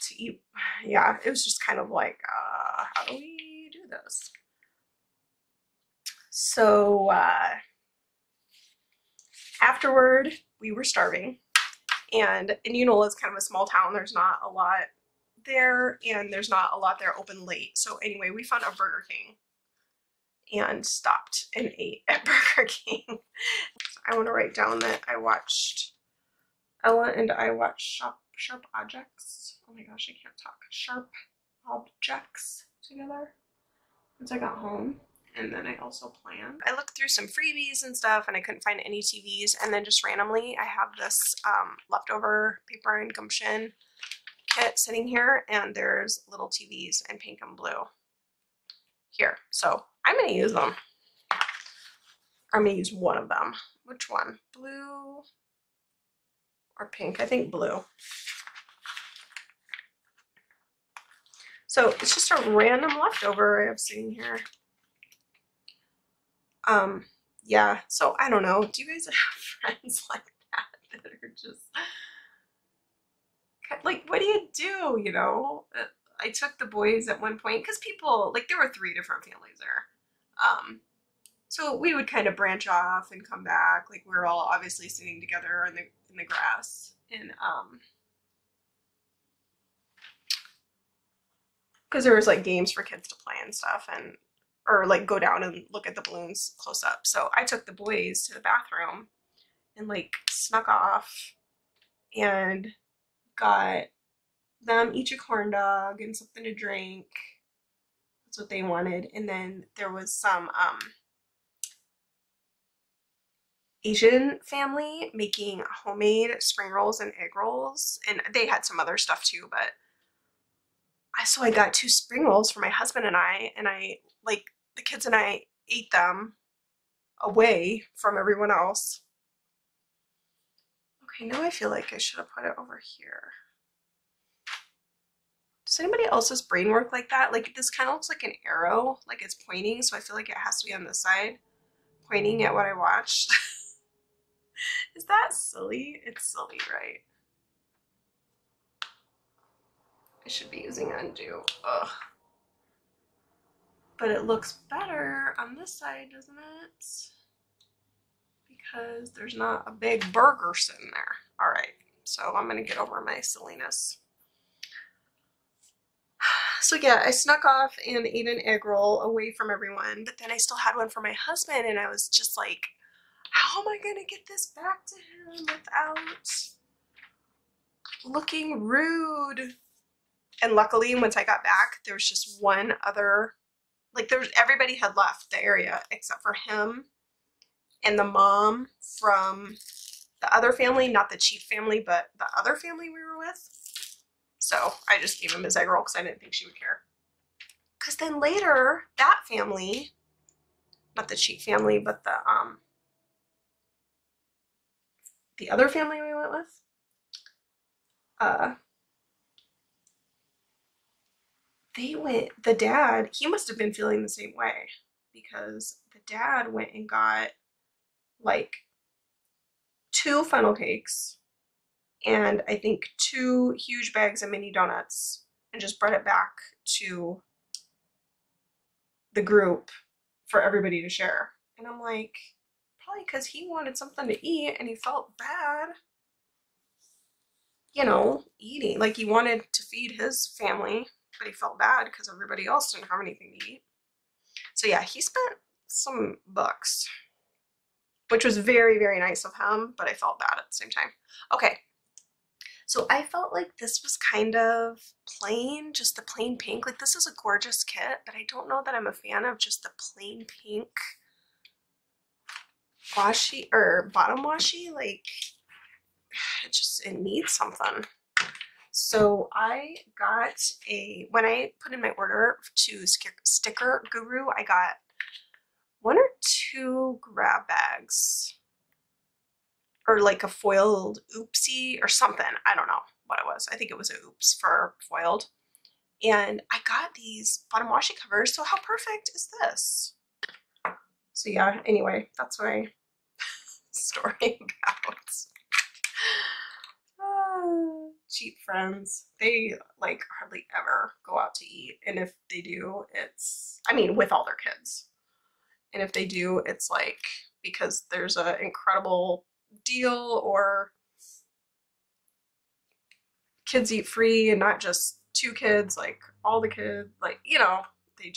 to eat. Yeah, it was just kind of like, how do we do this? So afterward, we were starving, and Uniola is kind of a small town. There's not a lot there, and there's not a lot there open late. So anyway, we found a Burger King and stopped and ate at Burger King. I want to write down that I watched Ella and I watched Sharp Objects. Oh my gosh, I can't talk. Sharp Objects together once I got home. And then I also planned. I looked through some freebies and stuff and I couldn't find any TVs. And then just randomly, I have this leftover paper and gumption kit sitting here, and there's little TVs in pink and blue here. So I'm gonna use them. I'm gonna use one of them. Which one? Blue or pink? I think blue. So it's just a random leftover I have sitting here. Yeah, so I don't know. Do you guys have friends like that are just like, what do you do, you know? I took the boys at one point because people, like, there were 3 different families there. So we would kind of branch off and come back. Like, we were all obviously sitting together in the grass, and because there was like games for kids to play and stuff, and or like go down and look at the balloons close up. So I took the boys to the bathroom and like snuck off and got them each a corn dog and something to drink. That's what they wanted. And then there was some Asian family making homemade spring rolls and egg rolls, and they had some other stuff too, but so I got 2 spring rolls for my husband and I like, the kids and I ate them away from everyone else. Okay, now I feel like I should have put it over here. Does anybody else's brain work like that? Like, this kind of looks like an arrow, like it's pointing, so I feel like it has to be on this side, pointing at what I watched. Is that silly? It's silly, right? I should be using undo. Ugh. But it looks better on this side, doesn't it? Because there's not a big burger sitting there. All right, so I'm gonna get over my silliness. So yeah, I snuck off and ate an egg roll away from everyone, but then I still had one for my husband, and I was just like, how am I gonna get this back to him without looking rude? And luckily, once I got back, there was just one other, like, everybody had left the area except for him and the mom from the other family, not the chief family, but the other family we were with. So I just gave him his egg roll because I didn't think she would care. Because then later, that family, not the chief family, but the other family we went with, the dad, he must have been feeling the same way, because the dad went and got like 2 funnel cakes and I think 2 huge bags of mini donuts and just brought it back to the group for everybody to share. And I'm like, probably because he wanted something to eat and he felt bad, you know, eating. Like, he wanted to feed his family, but he felt bad because everybody else didn't have anything to eat. So yeah, he spent some bucks, which was very, very nice of him, but I felt bad at the same time. Okay, so I felt like this was kind of plain, just the plain pink. Like, this is a gorgeous kit, but I don't know that I'm a fan of just the plain pink washi or bottom washi. Like, it needs something. So I got when I put in my order to Sticker Guru, I got 1 or 2 grab bags, or like a foiled oopsie or something. I don't know what it was. I think it was a oops for foiled. And I got these bottom washi covers, so how perfect is this? So yeah, anyway, that's my story about cheap friends. They like hardly ever go out to eat, and if they do, it's, I mean, with all their kids, and if they do, it's like because there's an incredible deal, or kids eat free, and not just 2 kids, like all the kids, like, you know, they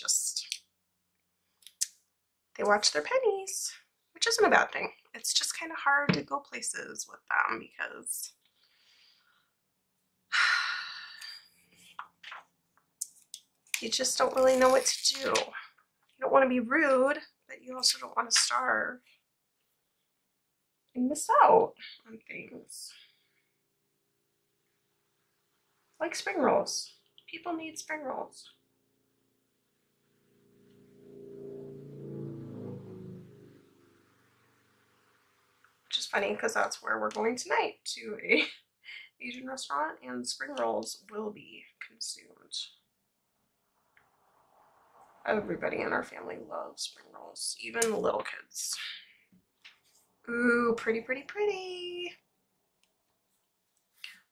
watch their pennies, which isn't a bad thing. It's just kind of hard to go places with them because you just don't really know what to do. You don't want to be rude, but you also don't want to starve and miss out on things. Like spring rolls. People need spring rolls. Which is funny because that's where we're going tonight, to a Asian restaurant, and spring rolls will be consumed. Everybody in our family loves spring rolls, even the little kids. Ooh, pretty, pretty, pretty.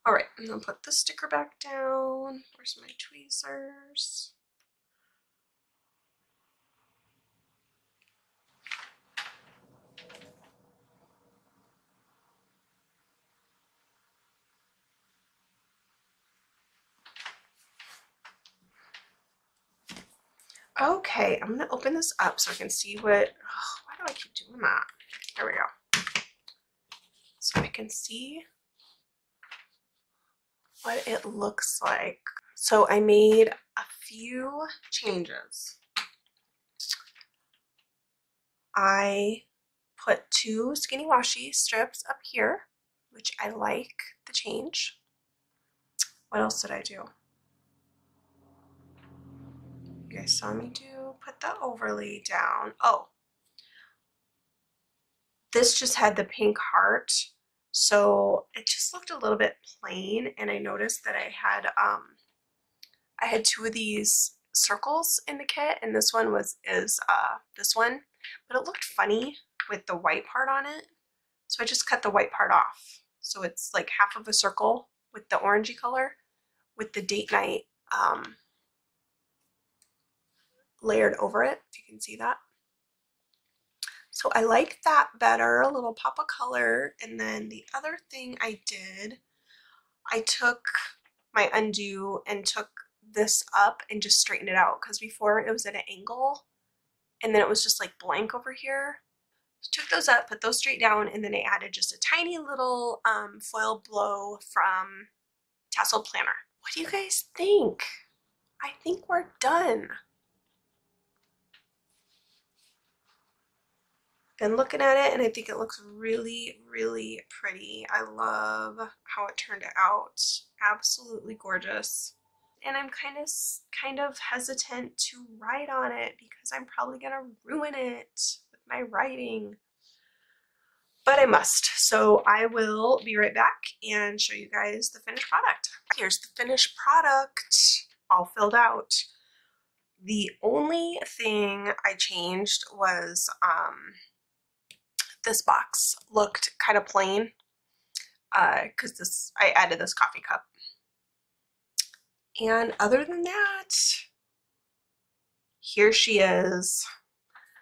All right, I'm gonna put the sticker back down. Where's my tweezers? Okay, I'm gonna open this up so I can see what, why do I keep doing that? There we go. So I can see what it looks like. So I made a few changes. I put 2 skinny washi strips up here, which I like the change. What else did I do? You guys saw me put the overlay down. Oh, this just had the pink heart, so it just looked a little bit plain, and I noticed that I had 2 of these circles in the kit, and this one is this one, but it looked funny with the white part on it, so I just cut the white part off. So it's like half of a circle with the orangey color with the date night layered over it, if you can see that. So I like that better, a little pop of color. And then the other thing I did, I took my undo and took this up and just straightened it out, because before it was at an angle and then it was just like blank over here. So took those up, put those straight down, and then I added just a tiny little foil blow from Tasseled Planner. What do you guys think? I think we're done. Been looking at it, and I think it looks really, really pretty. I love how it turned out. Absolutely gorgeous. And I'm kind of hesitant to write on it because I'm probably gonna ruin it with my writing. But I must. So I will be right back and show you guys the finished product. Here's the finished product, all filled out. The only thing I changed was this box looked kind of plain because I added this coffee cup. And other than that, here she is.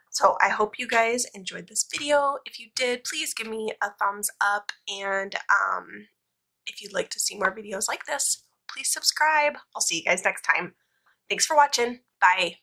So I hope you guys enjoyed this video. If you did, please give me a thumbs up, and if you'd like to see more videos like this, please subscribe. I'll see you guys next time. Thanks for watching. Bye.